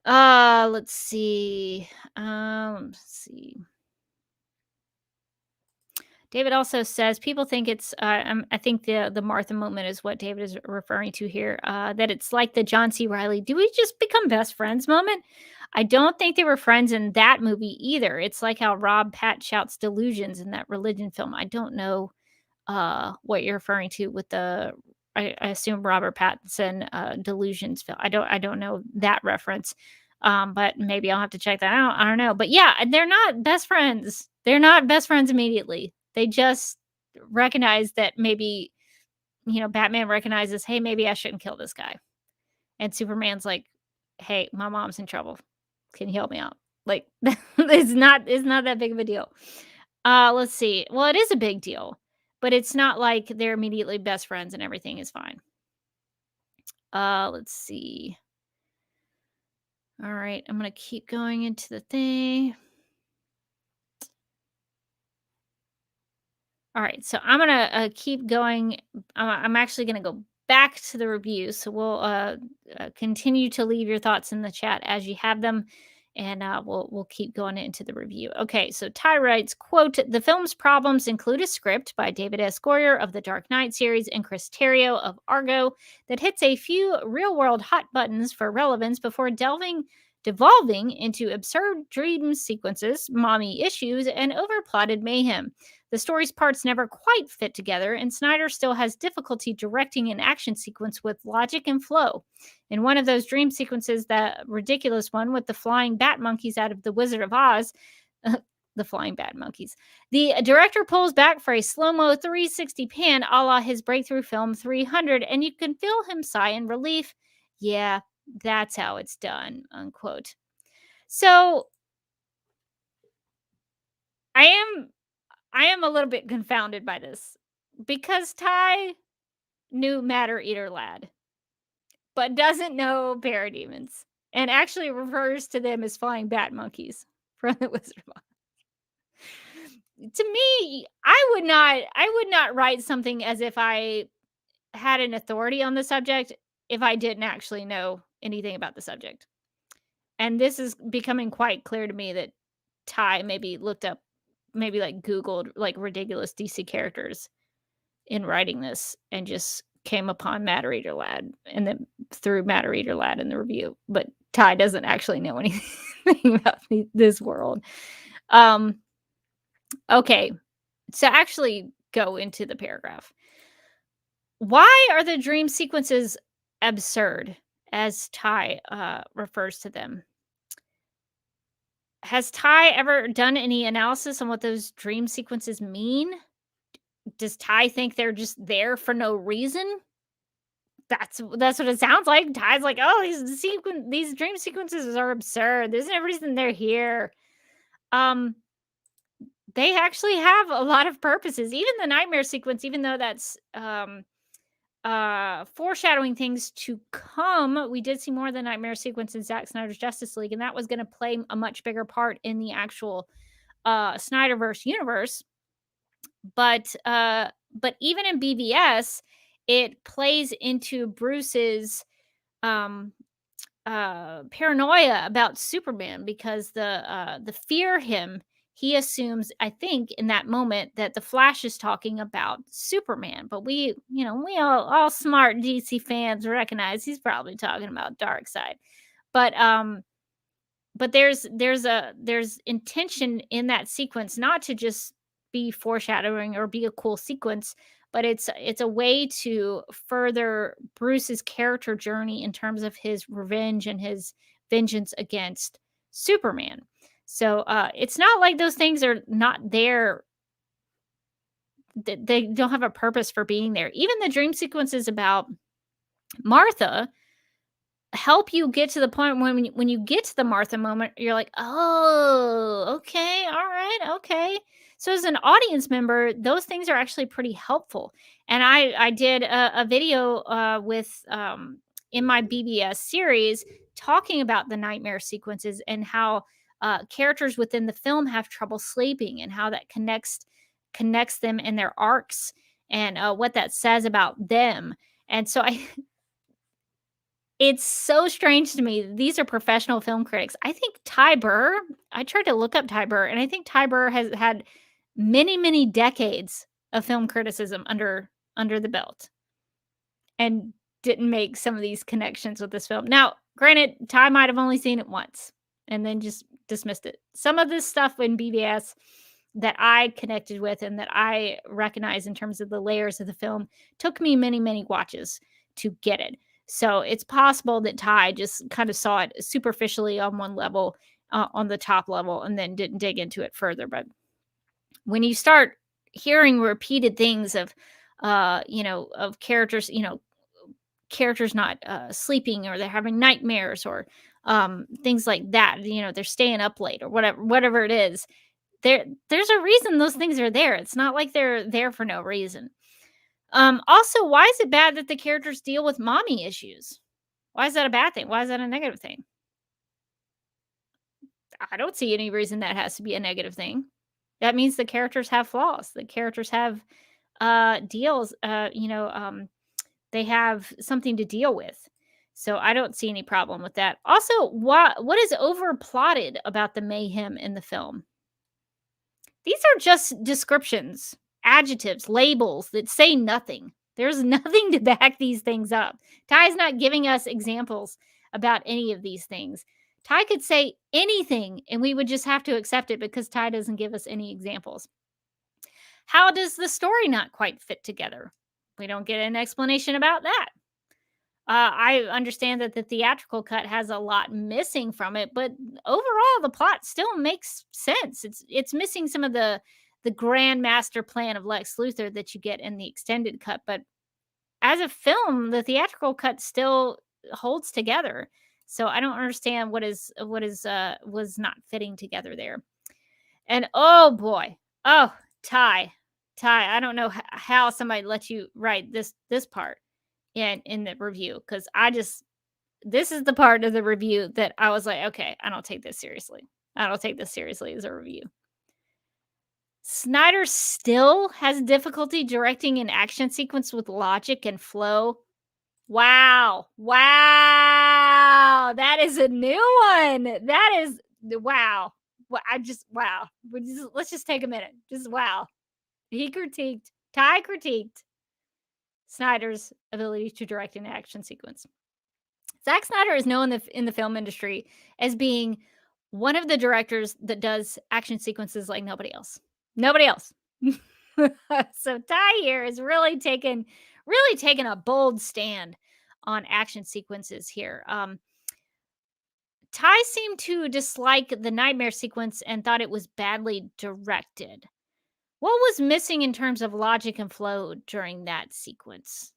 Let's see. David also says people think it's I think the Martha moment is what David is referring to here, that it's like the John C. Reilly, do we just become best friends moment? I don't think they were friends in that movie either. It's like how Rob Pat shouts delusions in that religion film. I don't know what you're referring to with the I assume Robert Pattinson delusions film. I don't know that reference. But maybe I'll have to check that out. I don't know. But yeah, they're not best friends. They're not best friends immediately. They just recognize that maybe, Batman recognizes, hey, maybe I shouldn't kill this guy. And Superman's like, hey, my mom's in trouble. Can you help me out? Like, it's not that big of a deal. Let's see. Well, it is a big deal, but it's not like they're immediately best friends and everything is fine. Let's see. All right, I'm going to keep going into the thing. All right, so I'm going to keep going. I'm actually going to go back to the review. So we'll continue to leave your thoughts in the chat as you have them, and we'll keep going into the review. Okay, so Ty writes, quote, the film's problems include a script by David S. Goyer of the Dark Knight series and Chris Terrio of Argo that hits a few real-world hot buttons for relevance before devolving into absurd dream sequences, mommy issues, and overplotted mayhem. The story's parts never quite fit together, and Snyder still has difficulty directing an action sequence with logic and flow. In one of those dream sequences, that ridiculous one with the flying bat monkeys out of The Wizard of Oz, the flying bad monkeys. The director pulls back for a slow-mo 360 pan a la his breakthrough film 300, and you can feel him sigh in relief. Yeah, that's how it's done, unquote. So I am a little bit confounded by this because Ty knew Matter Eater Lad, but doesn't know parademons and actually refers to them as flying bat monkeys from the Wizard of Oz. To me, I would not write something as if I had an authority on the subject if I didn't actually know anything about the subject. And this is becoming quite clear to me that Ty maybe looked up, maybe like Googled like ridiculous DC characters in writing this and just came upon Matter Eater Lad and then threw Matter Eater Lad in the review. But Ty doesn't actually know anything about this world. Okay. So actually go into the paragraph. Why are the dream sequences absurd, as Ty refers to them? Has Ty ever done any analysis on what those dream sequences mean? Does Ty think they're just there for no reason? That's what it sounds like. Ty's like, "Oh, these dream sequences are absurd. There's no reason they're here." Um, they actually have a lot of purposes. Even the nightmare sequence, even though that's foreshadowing things to come, we did see more of the nightmare sequence in Zack Snyder's Justice League, and that was going to play a much bigger part in the actual Snyderverse universe. But even in BVS, it plays into Bruce's um paranoia about Superman because the fear him, he assumes, I think, in that moment that the Flash is talking about Superman. But we all smart DC fans recognize he's probably talking about Darkseid. But there's intention in that sequence not to just be foreshadowing or be a cool sequence, but it's a way to further Bruce's character journey in terms of his revenge and his vengeance against Superman. So it's not like those things are not there. They don't have a purpose for being there. Even the dream sequences about Martha help you get to the point when you get to the Martha moment, you're like, "Oh, okay, all right, okay." So as an audience member, those things are actually pretty helpful. And I did a video with in my BBS series talking about the nightmare sequences and how characters within the film have trouble sleeping and how that connects them in their arcs and what that says about them. And so it's so strange to me. These are professional film critics. I think Ty Burr, I tried to look up Ty Burr, and I think Ty Burr has had many, many decades of film criticism under the belt and didn't make some of these connections with this film. Now, granted, Ty might have only seen it once and then just dismissed it. Some of this stuff in BBS that I connected with and that I recognize in terms of the layers of the film took me many, many watches to get it. So it's possible that Ty just kind of saw it superficially on one level, on the top level, and then didn't dig into it further. But when you start hearing repeated things of characters, characters not sleeping or they're having nightmares or things like that, they're staying up late or whatever it is, there's a reason those things are there. It's not like they're there for no reason. Also, why is it bad that the characters deal with mommy issues? Why is that a bad thing? Why is that a negative thing? I don't see any reason that has to be a negative thing. That means the characters have flaws. The characters have deals, they have something to deal with. So I don't see any problem with that. Also, what is over plotted about the mayhem in the film? These are just descriptions, adjectives, labels that say nothing. There's nothing to back these things up. Ty's not giving us examples about any of these things. Ty could say anything and we would just have to accept it because Ty doesn't give us any examples. How does the story not quite fit together? We don't get an explanation about that. I understand that the theatrical cut has a lot missing from it, but overall, the plot still makes sense. It's missing some of the grand master plan of Lex Luthor that you get in the extended cut, but as a film, the theatrical cut still holds together. So I don't understand what is was not fitting together there. And oh boy, oh Ty, Ty, I don't know how somebody let you write this part in the review because I just this is the part of the review that I was like, okay, I don't take this seriously. I don't take this seriously as a review. Snyder still has difficulty directing an action sequence with logic and flow. Wow. Wow. That is a new one. That is wow. I just wow. Let's just take a minute. Just wow. Ty critiqued Snyder's ability to direct an action sequence. Zack Snyder is known in the film industry as being one of the directors that does action sequences like nobody else. Nobody else. So Ty here is really taken a bold stand on action sequences here. Ty seemed to dislike the nightmare sequence and thought it was badly directed. What was missing in terms of logic and flow during that sequence?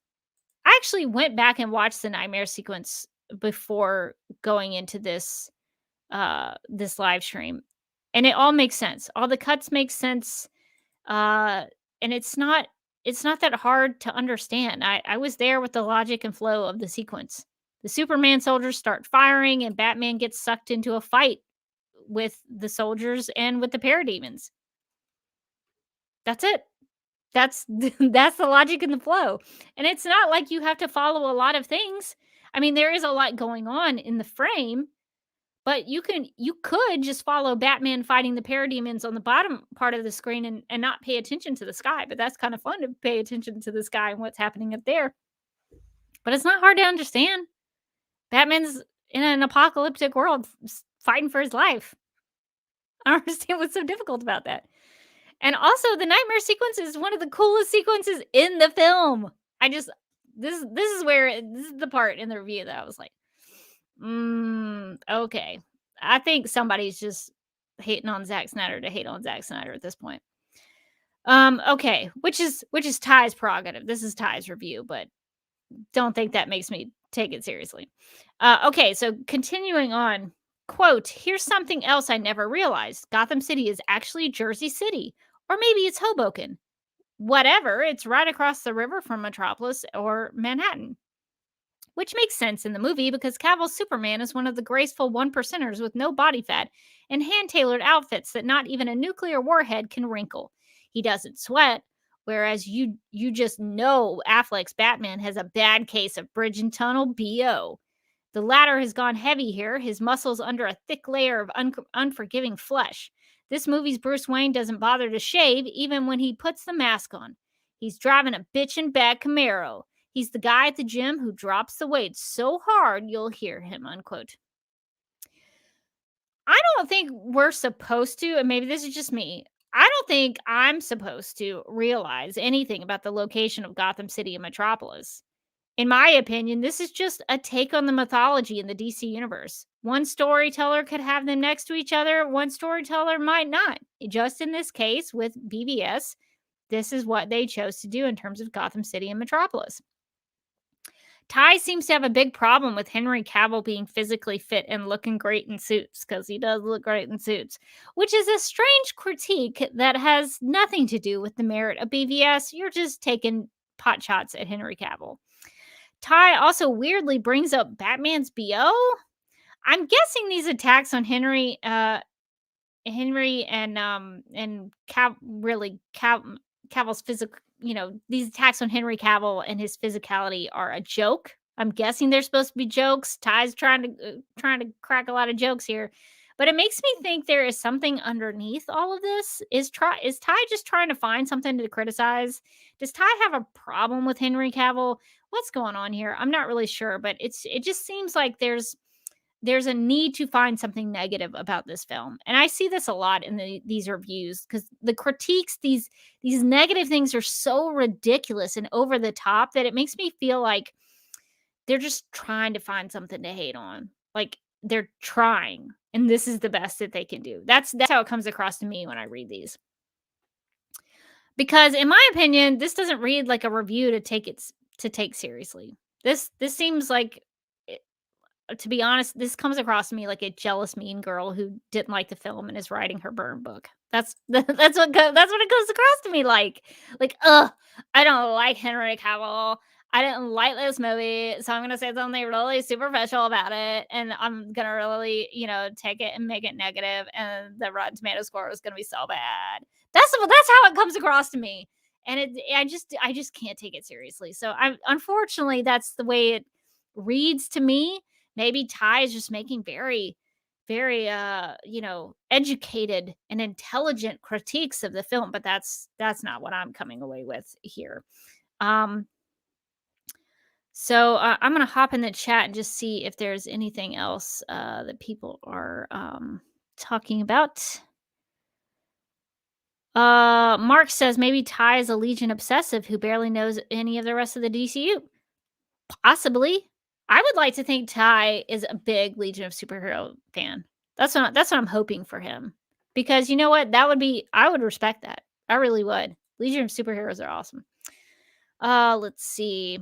I actually went back and watched the nightmare sequence before going into this live stream, and it all makes sense. All the cuts make sense, uh, and it's not that hard to understand. I was there with the logic and flow of the sequence. The Superman soldiers start firing, and Batman gets sucked into a fight with the soldiers and with the parademons. That's it. That's that's the logic and the flow. And it's not like you have to follow a lot of things. I mean, there is a lot going on in the frame, but you could just follow Batman fighting the parademons on the bottom part of the screen and not pay attention to the sky. But that's kind of fun to pay attention to the sky and what's happening up there. But it's not hard to understand. Batman's in an apocalyptic world fighting for his life. I don't understand what's so difficult about that. And also, the nightmare sequence is one of the coolest sequences in the film. I just this is the part in the review that I was like, okay. I think somebody's just hating on Zack Snyder to hate on Zack Snyder at this point. Okay, which is Ty's prerogative. This is Ty's review, but don't think that makes me take it seriously. Okay, so continuing on. Quote, here's something else I never realized. Gotham City is actually Jersey City. Or maybe it's Hoboken. Whatever, it's right across the river from Metropolis or Manhattan. Which makes sense in the movie because Cavill's Superman is one of the graceful one percenters with no body fat and hand-tailored outfits that not even a nuclear warhead can wrinkle. He doesn't sweat, whereas you just know Affleck's Batman has a bad case of bridge and tunnel BO. The latter has gone heavy here, his muscles under a thick layer of unforgiving flesh. This movie's Bruce Wayne doesn't bother to shave even when he puts the mask on. He's driving a bitchin' bad Camaro. He's the guy at the gym who drops the weights so hard you'll hear him, unquote. I don't think we're supposed to, and maybe this is just me, I don't think I'm supposed to realize anything about the location of Gotham City and Metropolis. In my opinion, this is just a take on the mythology in the DC universe. One storyteller could have them next to each other, one storyteller might not. Just in this case with BVS, this is what they chose to do in terms of Gotham City and Metropolis. Ty seems to have a big problem with Henry Cavill being physically fit and looking great in suits, because he does look great in suits, which is a strange critique that has nothing to do with the merit of BVS. You're just taking pot shots at Henry Cavill. Ty also weirdly brings up Batman's BO. I'm guessing these attacks on Henry and Cavill's physical, these attacks on Henry Cavill and his physicality are a joke. I'm guessing they're supposed to be jokes. Ty's trying to crack a lot of jokes here, but it makes me think there is something underneath all of this. Is Ty just trying to find something to criticize? Does Ty have a problem with Henry Cavill? What's going on here? I'm not really sure, but it just seems like there's a need to find something negative about this film. And I see this a lot in these reviews because the critiques, these negative things are so ridiculous and over the top that it makes me feel like they're just trying to find something to hate on. Like, they're trying, and this is the best that they can do. That's how it comes across to me when I read these. Because in my opinion, this doesn't read like a review to take seriously. This seems like to be honest, this comes across to me like a jealous mean girl who didn't like the film and is writing her burn book. That's what it comes across to me like. Ugh, I don't like Henry Cavill. I didn't like this movie, so I'm gonna say something really superficial about it, and I'm gonna really, take it and make it negative, and the Rotten Tomato score is gonna be so bad. That's how it comes across to me, and I just can't take it seriously. So I unfortunately that's the way it reads to me. Maybe Ty is just making very, very, educated and intelligent critiques of the film, but that's not what I'm coming away with here. Um, so I'm gonna hop in the chat and just see if there's anything else that people are talking about. Mark says maybe Ty is a Legion obsessive who barely knows any of the rest of the DCU. Possibly. I would like to think Ty is a big Legion of Superhero fan. That's what I'm hoping for him. Because you know what? I would respect that. I really would. Legion of Superheroes are awesome. Let's see.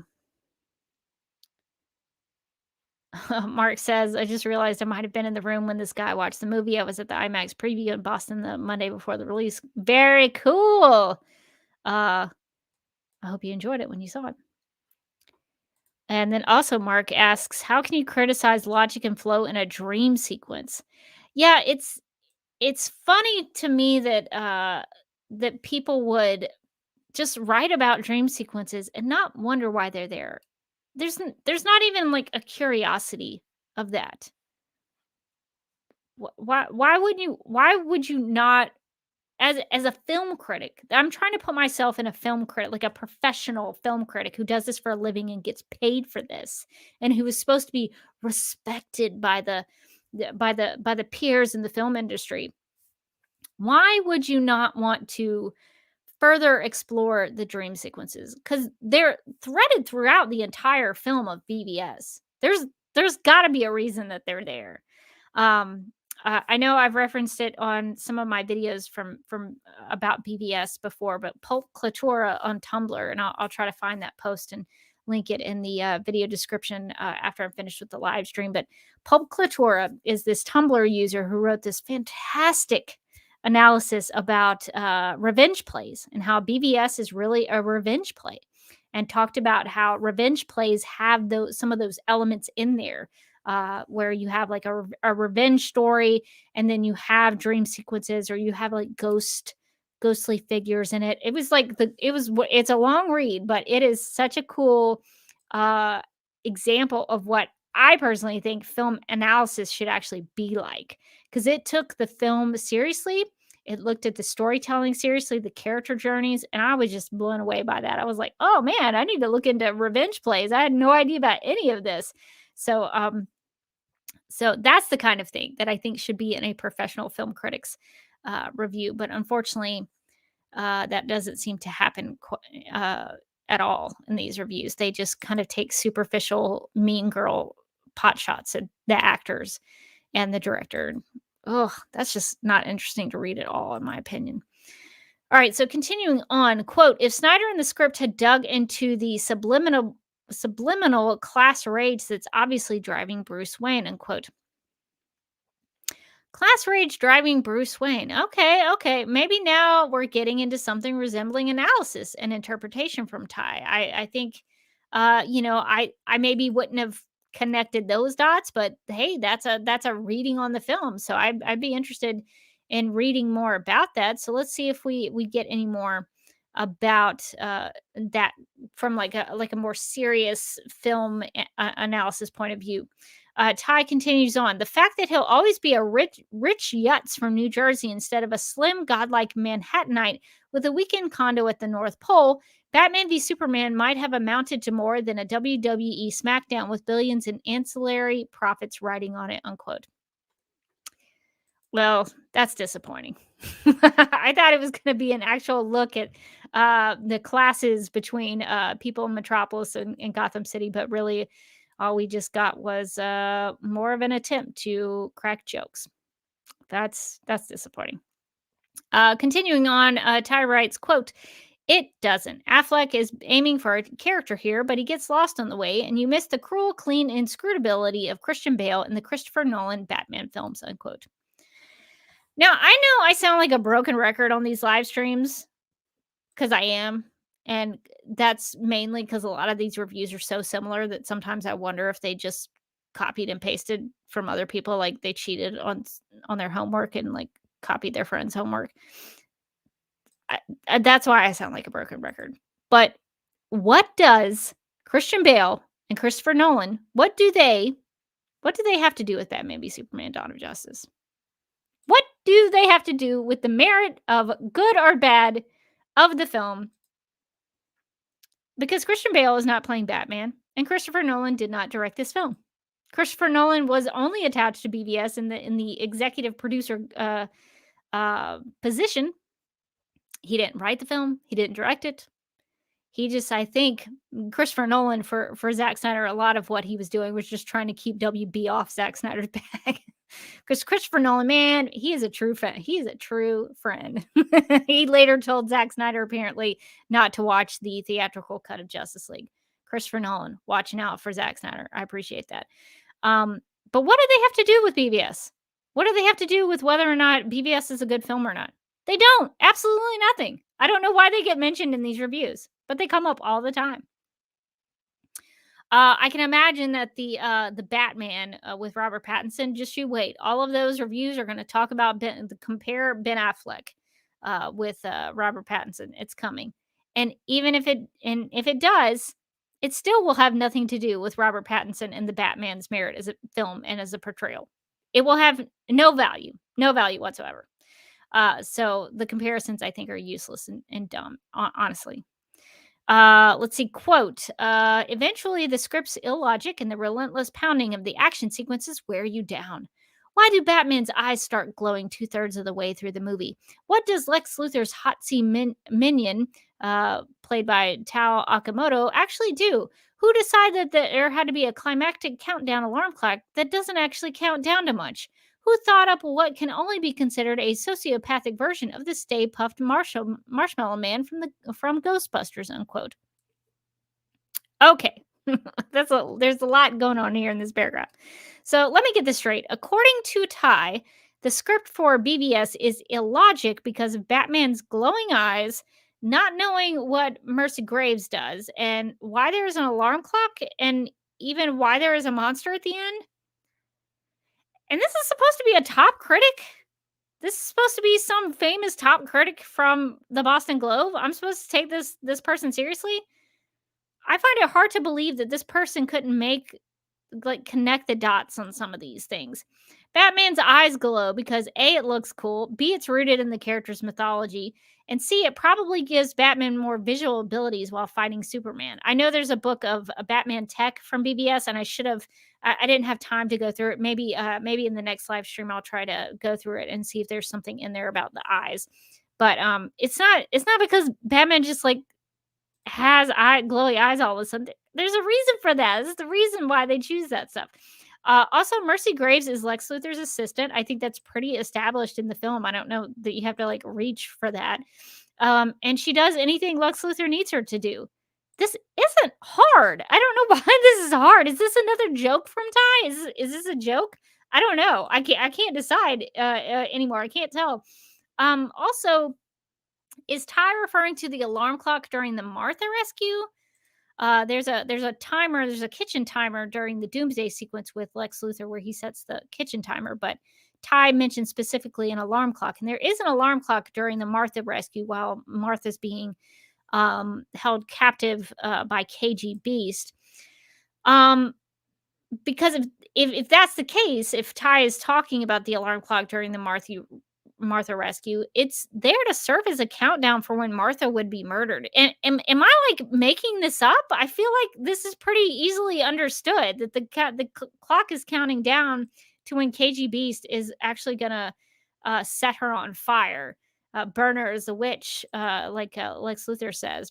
Mark says, I just realized I might have been in the room when this guy watched the movie. I was at the IMAX preview in Boston the Monday before the release. Very cool. I hope you enjoyed it when you saw it. And then also Mark asks, how can you criticize logic and flow in a dream sequence? Yeah, it's funny to me that that people would just write about dream sequences and not wonder why they're there. There's not even like a curiosity of that. Why would you not as a film critic, I'm trying to put myself in a film critic, like a professional film critic who does this for a living and gets paid for this, and who is supposed to be respected by the peers in the film industry. Why would you not want to further explore the dream sequences? Because they're threaded throughout the entire film of BVS. There's got to be a reason that they're there. I know I've referenced it on some of my videos from about BVS before, but Pulp Clitora on Tumblr, and I'll try to find that post and link it in the video description after I'm finished with the live stream. But Pulp Clitora is this Tumblr user who wrote this fantastic analysis about revenge plays and how BVS is really a revenge play, and talked about how revenge plays have some of those elements in there where you have like a revenge story, and then you have dream sequences, or you have like ghostly figures in it. It was like it's a long read, but it is such a cool example of what I personally think film analysis should actually be like, because it took the film seriously. It looked at the storytelling seriously, the character journeys, and I was just blown away by that. I was like, oh man, I need to look into revenge plays. I had no idea about any of this. So that's the kind of thing that I think should be in a professional film critic's review. But unfortunately, that doesn't seem to happen at all in these reviews. They just kind of take superficial mean girl pot shots at the actors and the director. Oh, that's just not interesting to read at all, in my opinion. All right, so continuing on, quote, if Snyder in the script had dug into the subliminal class rage that's obviously driving Bruce Wayne, unquote. Class rage driving Bruce Wayne. Okay. Maybe now we're getting into something resembling analysis and interpretation from Ty. I think, I maybe wouldn't have connected those dots, but hey, that's a reading on the film. So I'd be interested in reading more about that. So let's see if we get any more about that from like a more serious film analysis point of view. Ty continues on. The fact that he'll always be a rich Yutz from New Jersey instead of a slim, godlike Manhattanite with a weekend condo at the North Pole, Batman v Superman might have amounted to more than a WWE SmackDown with billions in ancillary profits riding on it, unquote. Well, that's disappointing. I thought it was going to be an actual look at the classes between people in Metropolis and Gotham City, but really, All we just got was more of an attempt to crack jokes. That's disappointing. Continuing on, Ty writes, quote, "It doesn't. Affleck is aiming for a character here, but he gets lost on the way, and you miss the cruel, clean inscrutability of Christian Bale in the Christopher Nolan Batman films," unquote. Now, I know I sound like a broken record on these live streams, because I am. And that's mainly because a lot of these reviews are so similar that sometimes I wonder if they just copied and pasted from other people, like they cheated on their homework and like copied their friend's homework. That's why I sound like a broken record. But what does Christian Bale and Christopher Nolan, what do they have to do with Batman v Superman: Dawn of Justice? What do they have to do with the merit of good or bad of the film? Because Christian Bale is not playing Batman, and Christopher Nolan did not direct this film. Christopher Nolan was only attached to BVS in the executive producer position. He didn't write the film. He didn't direct it. He just, I think, Christopher Nolan for Zack Snyder, a lot of what he was doing was just trying to keep WB off Zack Snyder's back. Because Christopher Nolan, man, he is a true friend. He is a true friend. He later told Zack Snyder apparently not to watch the theatrical cut of Justice League. Christopher Nolan, watching out for Zack Snyder. I appreciate that. But what do they have to do with BVS? What do they have to do with whether or not BVS is a good film or not? They don't. Absolutely nothing. I don't know why they get mentioned in these reviews, but they come up all the time. I can imagine that the Batman with Robert Pattinson. Just you wait. All of those reviews are going to talk about compare Ben Affleck with Robert Pattinson. It's coming, and even if it does, it still will have nothing to do with Robert Pattinson and the Batman's merit as a film and as a portrayal. It will have no value whatsoever. So the comparisons, I think, are useless and dumb, honestly. Let's see, quote, eventually the script's illogic and the relentless pounding of the action sequences wear you down. Why do Batman's eyes start glowing 2/3 of the way through the movie? What does Lex Luthor's hot seat minion, played by Tao Akamoto, actually do? Who decided that there had to be a climactic countdown alarm clock that doesn't actually count down to much? Who thought up what can only be considered a sociopathic version of the Stay Puffed Marshmallow Man from Ghostbusters, unquote. Okay. There's a lot going on here in this paragraph. So let me get this straight. According to Ty, the script for BVS is illogic because of Batman's glowing eyes, not knowing what Mercy Graves does, and why there is an alarm clock, and even why there is a monster at the end. And this is supposed to be a top critic? This is supposed to be some famous top critic from the Boston Globe? I'm supposed to take this person seriously? I find it hard to believe that this person couldn't connect the dots on some of these things. Batman's eyes glow because A, it looks cool, B, it's rooted in the character's mythology, and C, it probably gives Batman more visual abilities while fighting Superman. I know there's a book of a Batman tech from BBS, and I didn't have time to go through it. Maybe in the next live stream I'll try to go through it and see if there's something in there about the eyes. But it's not because Batman just like has glowy eyes all of a sudden. There's a reason for that. This is the reason why they choose that stuff. Also, Mercy Graves is Lex Luthor's assistant. I think that's pretty established in the film. I don't know that you have to like reach for that. And she does anything Lex Luthor needs her to do. This isn't hard. I don't know why this is hard. Is this another joke from Ty? Is this a joke? I don't know. I can't decide anymore. I can't tell. Also, is Ty referring to the alarm clock during the Martha rescue? There's a timer. There's a kitchen timer during the Doomsday sequence with Lex Luthor where he sets the kitchen timer. But Ty mentioned specifically an alarm clock, and there is an alarm clock during the Martha rescue while Martha's being held captive by KG Beast. Because if that's the case, if Ty is talking about the alarm clock during the Martha rescue, it's there to serve as a countdown for when Martha would be murdered. And am I like making this up? I feel like this is pretty easily understood that the clock is counting down to when KG Beast is actually gonna set her on fire, burn her as a witch, like Lex Luthor says.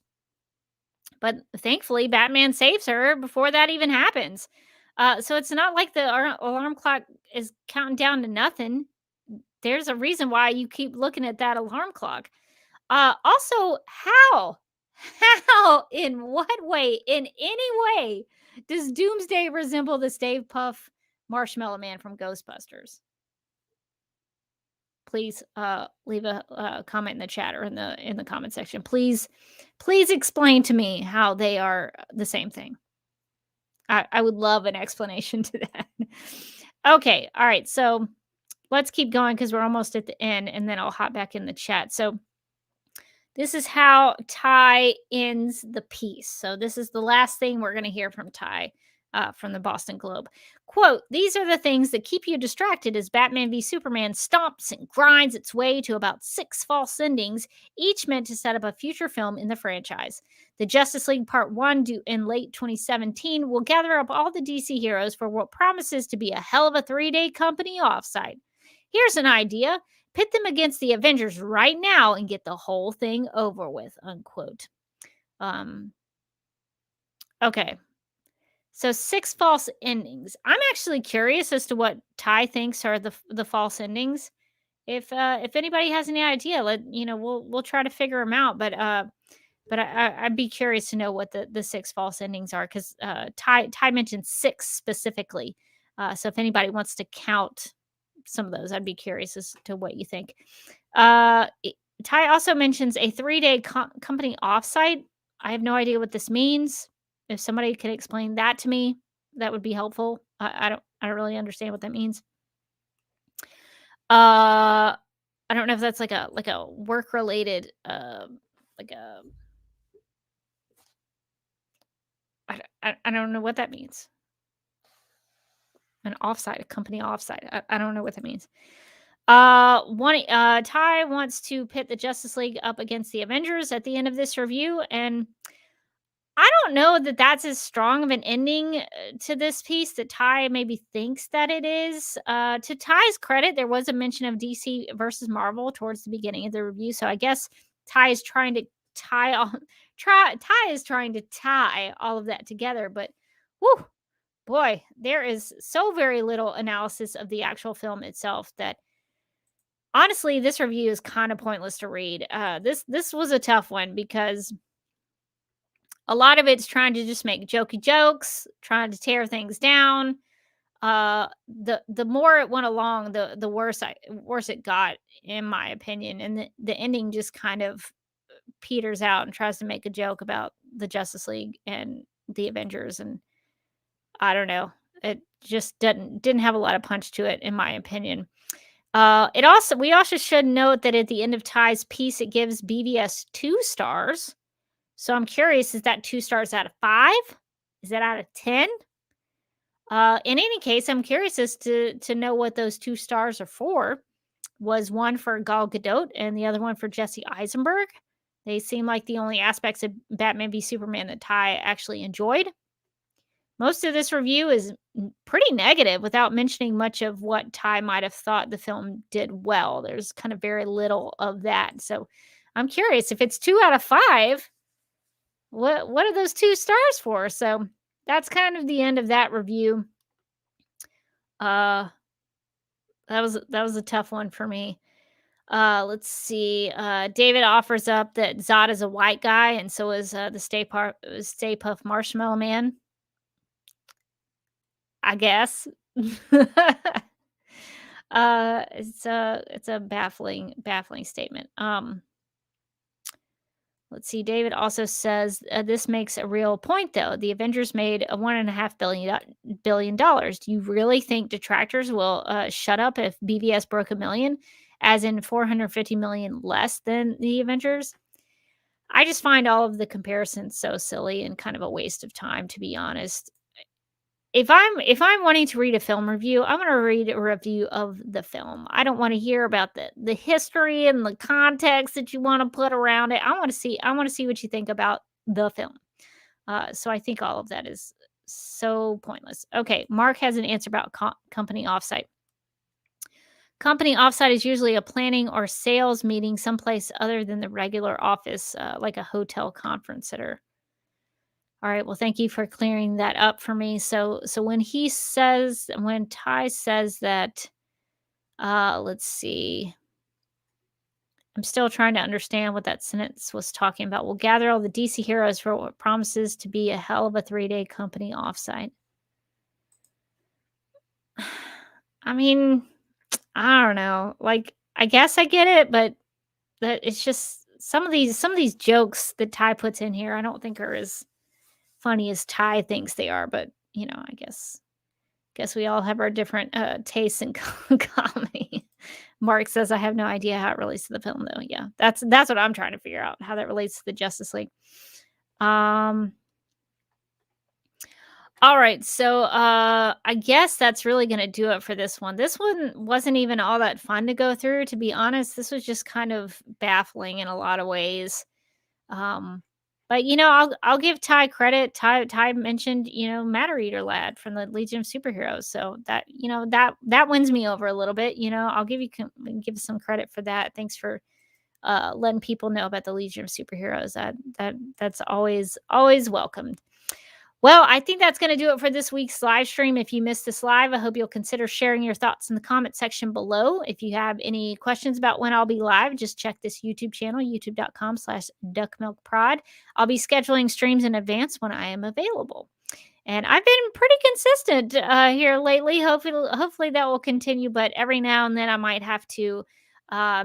But thankfully, Batman saves her before that even happens. So it's not like the alarm clock is counting down to nothing. There's a reason why you keep looking at that alarm clock. Also, how? How? In what way? In any way does Doomsday resemble the Stay Puff Marshmallow Man from Ghostbusters? Please leave a comment in the chat or in the comment section. Please explain to me how they are the same thing. I would love an explanation to that. Okay, all right. So let's keep going because we're almost at the end, and then I'll hop back in the chat. So this is how Ty ends the piece. So this is the last thing we're going to hear from Ty from the Boston Globe. Quote, "These are the things that keep you distracted as Batman v Superman stomps and grinds its way to about 6 false endings, each meant to set up a future film in the franchise. The Justice League Part 1, due in late 2017, will gather up all the DC heroes for what promises to be a hell of a 3-day company offsite. Here's an idea. Pit them against the Avengers right now and get the whole thing over with," unquote. Okay. So 6 false endings. I'm actually curious as to what Ty thinks are the false endings. If anybody has any idea, we'll try to figure them out. But I'd be curious to know what the 6 false endings are because Ty mentioned 6 specifically. So if anybody wants to count some of those, I'd be curious as to what you think. Uh, i- Ty also mentions a 3-day company offsite. I have no idea what this means. If somebody could explain that to me, that would be helpful. I don't really understand what that means. I don't know if that's like a work related like a I don't know what that means. An offsite, a company offsite. I don't know what that means. Ty wants to pit the Justice League up against the Avengers at the end of this review, and I don't know that that's as strong of an ending to this piece that Ty maybe thinks that it is. To Ty's credit, there was a mention of DC versus Marvel towards the beginning of the review, so I guess Ty is trying to tie all Ty is trying to tie all of that together. But, whew, boy, there is so very little analysis of the actual film itself that honestly, this review is kind of pointless to read. This was a tough one because a lot of it's trying to just make jokey jokes, trying to tear things down. The more it went along, the worse it got, in my opinion. And the ending just kind of peters out and tries to make a joke about the Justice League and the Avengers, and I don't know. It just didn't have a lot of punch to it, in my opinion. We also should note that at the end of Ty's piece, it gives BVS 2 stars. So I'm curious, is that 2 stars out of 5? Is that out of 10? In any case, I'm curious as to know what those 2 stars are for. Was one for Gal Gadot and the other one for Jesse Eisenberg? They seem like the only aspects of Batman v Superman that Ty actually enjoyed. Most of this review is pretty negative without mentioning much of what Ty might have thought the film did well. There's kind of very little of that. So I'm curious if it's 2 out of 5, what are those 2 stars for? So that's kind of the end of that review. Uh that was a tough one for me. Let's see. David offers up that Zod is a white guy, and so is the Stay Puff Marshmallow Man. I guess. It's a baffling statement. Let's see. David also says this makes a real point, though. The Avengers made a $1.5 billion. Do you really think detractors will shut up if BVS broke a million, as in 450 million less than the Avengers? I just find all of the comparisons so silly and kind of a waste of time, to be honest. If I'm wanting to read a film review, I want to read a review of the film. I don't want to hear about the history and the context that you want to put around it. I want to see what you think about the film. So I think all of that is so pointless. Okay, Mark has an answer about company offsite. Company offsite is usually a planning or sales meeting someplace other than the regular office, like a hotel conference center. All right. Well, thank you for clearing that up for me. So when Ty says that, let's see. I'm still trying to understand what that sentence was talking about. We'll gather all the DC heroes for what promises to be a hell of a 3-day company offsite. I mean, I don't know. Like, I guess I get it, but that it's just some of these jokes that Ty puts in here, I don't think are as funny as Ty thinks they are. But I guess we all have our different tastes in comedy. Mark says, I have no idea how it relates to the film, though. Yeah, that's what I'm trying to figure out, how that relates to the Justice League. All right, so I guess that's really going to do it for this one. This one wasn't even all that fun to go through, to be honest. This was just kind of baffling in a lot of ways. But I'll give Ty credit. Ty mentioned Matter Eater Lad from the Legion of Superheroes, so that that wins me over a little bit. I'll give some credit for that. Thanks for letting people know about the Legion of Superheroes. That's always welcomed. Well, I think that's going to do it for this week's live stream. If you missed this live, I hope you'll consider sharing your thoughts in the comment section below. If you have any questions about when I'll be live, just check this YouTube channel, youtube.com/duckmilkprod. I'll be scheduling streams in advance when I am available. And I've been pretty consistent here lately. Hopefully that will continue, but every now and then I might have to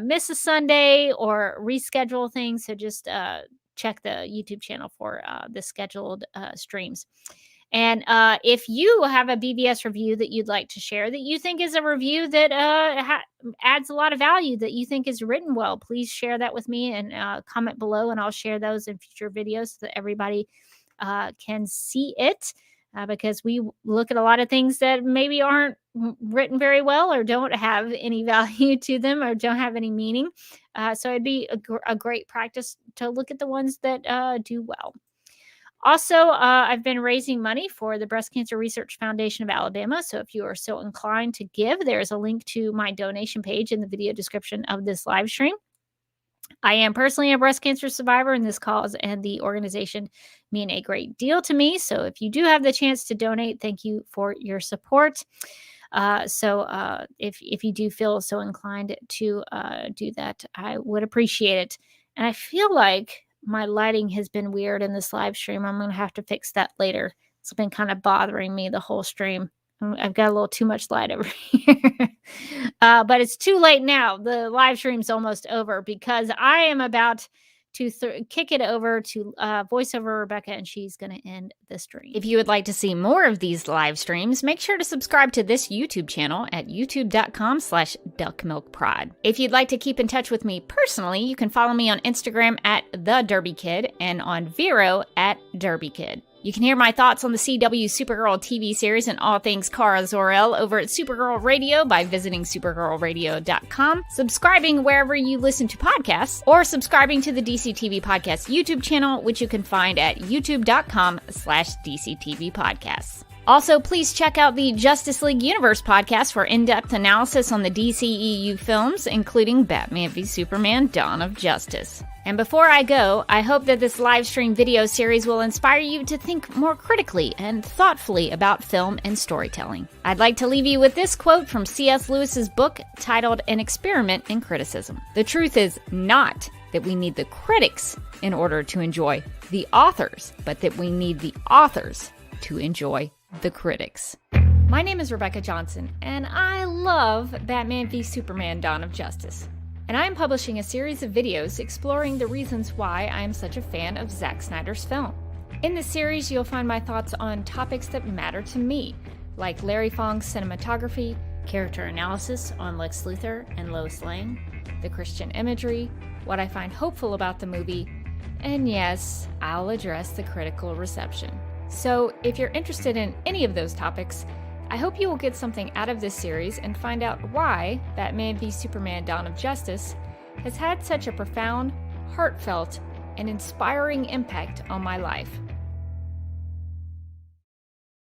miss a Sunday or reschedule things. So just check the YouTube channel for the scheduled streams. And if you have a BVS review that you'd like to share, that you think is a review that adds a lot of value, that you think is written well, please share that with me and comment below, and I'll share those in future videos so that everybody can see it. Because we look at a lot of things that maybe aren't written very well or don't have any value to them or don't have any meaning. So it'd be a great practice to look at the ones that do well. Also, I've been raising money for the Breast Cancer Research Foundation of Alabama. So if you are so inclined to give, there's a link to my donation page in the video description of this live stream. I am personally a breast cancer survivor, and this cause and the organization mean a great deal to me. So if you do have the chance to donate, thank you for your support. So if you do feel so inclined to do that, I would appreciate it. And I feel like my lighting has been weird in this live stream. I'm going to have to fix that later. It's been kind of bothering me the whole stream. I've got a little too much light over here. But it's too late now. The live stream's almost over because I am about to kick it over to voiceover Rebecca, and she's going to end the stream. If you would like to see more of these live streams, make sure to subscribe to this YouTube channel at youtube.com/duckmilkprod. If you'd like to keep in touch with me personally, you can follow me on Instagram at TheDerbyKid and on Vero at DerbyKid. You can hear my thoughts on the CW Supergirl TV series and all things Kara Zor-El over at Supergirl Radio by visiting supergirlradio.com, subscribing wherever you listen to podcasts, or subscribing to the DC TV Podcast YouTube channel, which you can find at youtube.com/DCTVpodcasts. Also, please check out the Justice League Universe podcast for in-depth analysis on the DCEU films, including Batman v Superman: Dawn of Justice. And before I go, I hope that this live stream video series will inspire you to think more critically and thoughtfully about film and storytelling. I'd like to leave you with this quote from C.S. Lewis's book titled An Experiment in Criticism. The truth is not that we need the critics in order to enjoy the authors, but that we need the authors to enjoy the critics. My name is Rebecca Johnson, and I love Batman v Superman: Dawn of Justice. And I am publishing a series of videos exploring the reasons why I am such a fan of Zack Snyder's film. In this series, you'll find my thoughts on topics that matter to me, like Larry Fong's cinematography, character analysis on Lex Luthor and Lois Lane, the Christian imagery, what I find hopeful about the movie, and yes, I'll address the critical reception. So if you're interested in any of those topics, I hope you will get something out of this series and find out why Batman v Superman: Dawn of Justice has had such a profound, heartfelt, and inspiring impact on my life.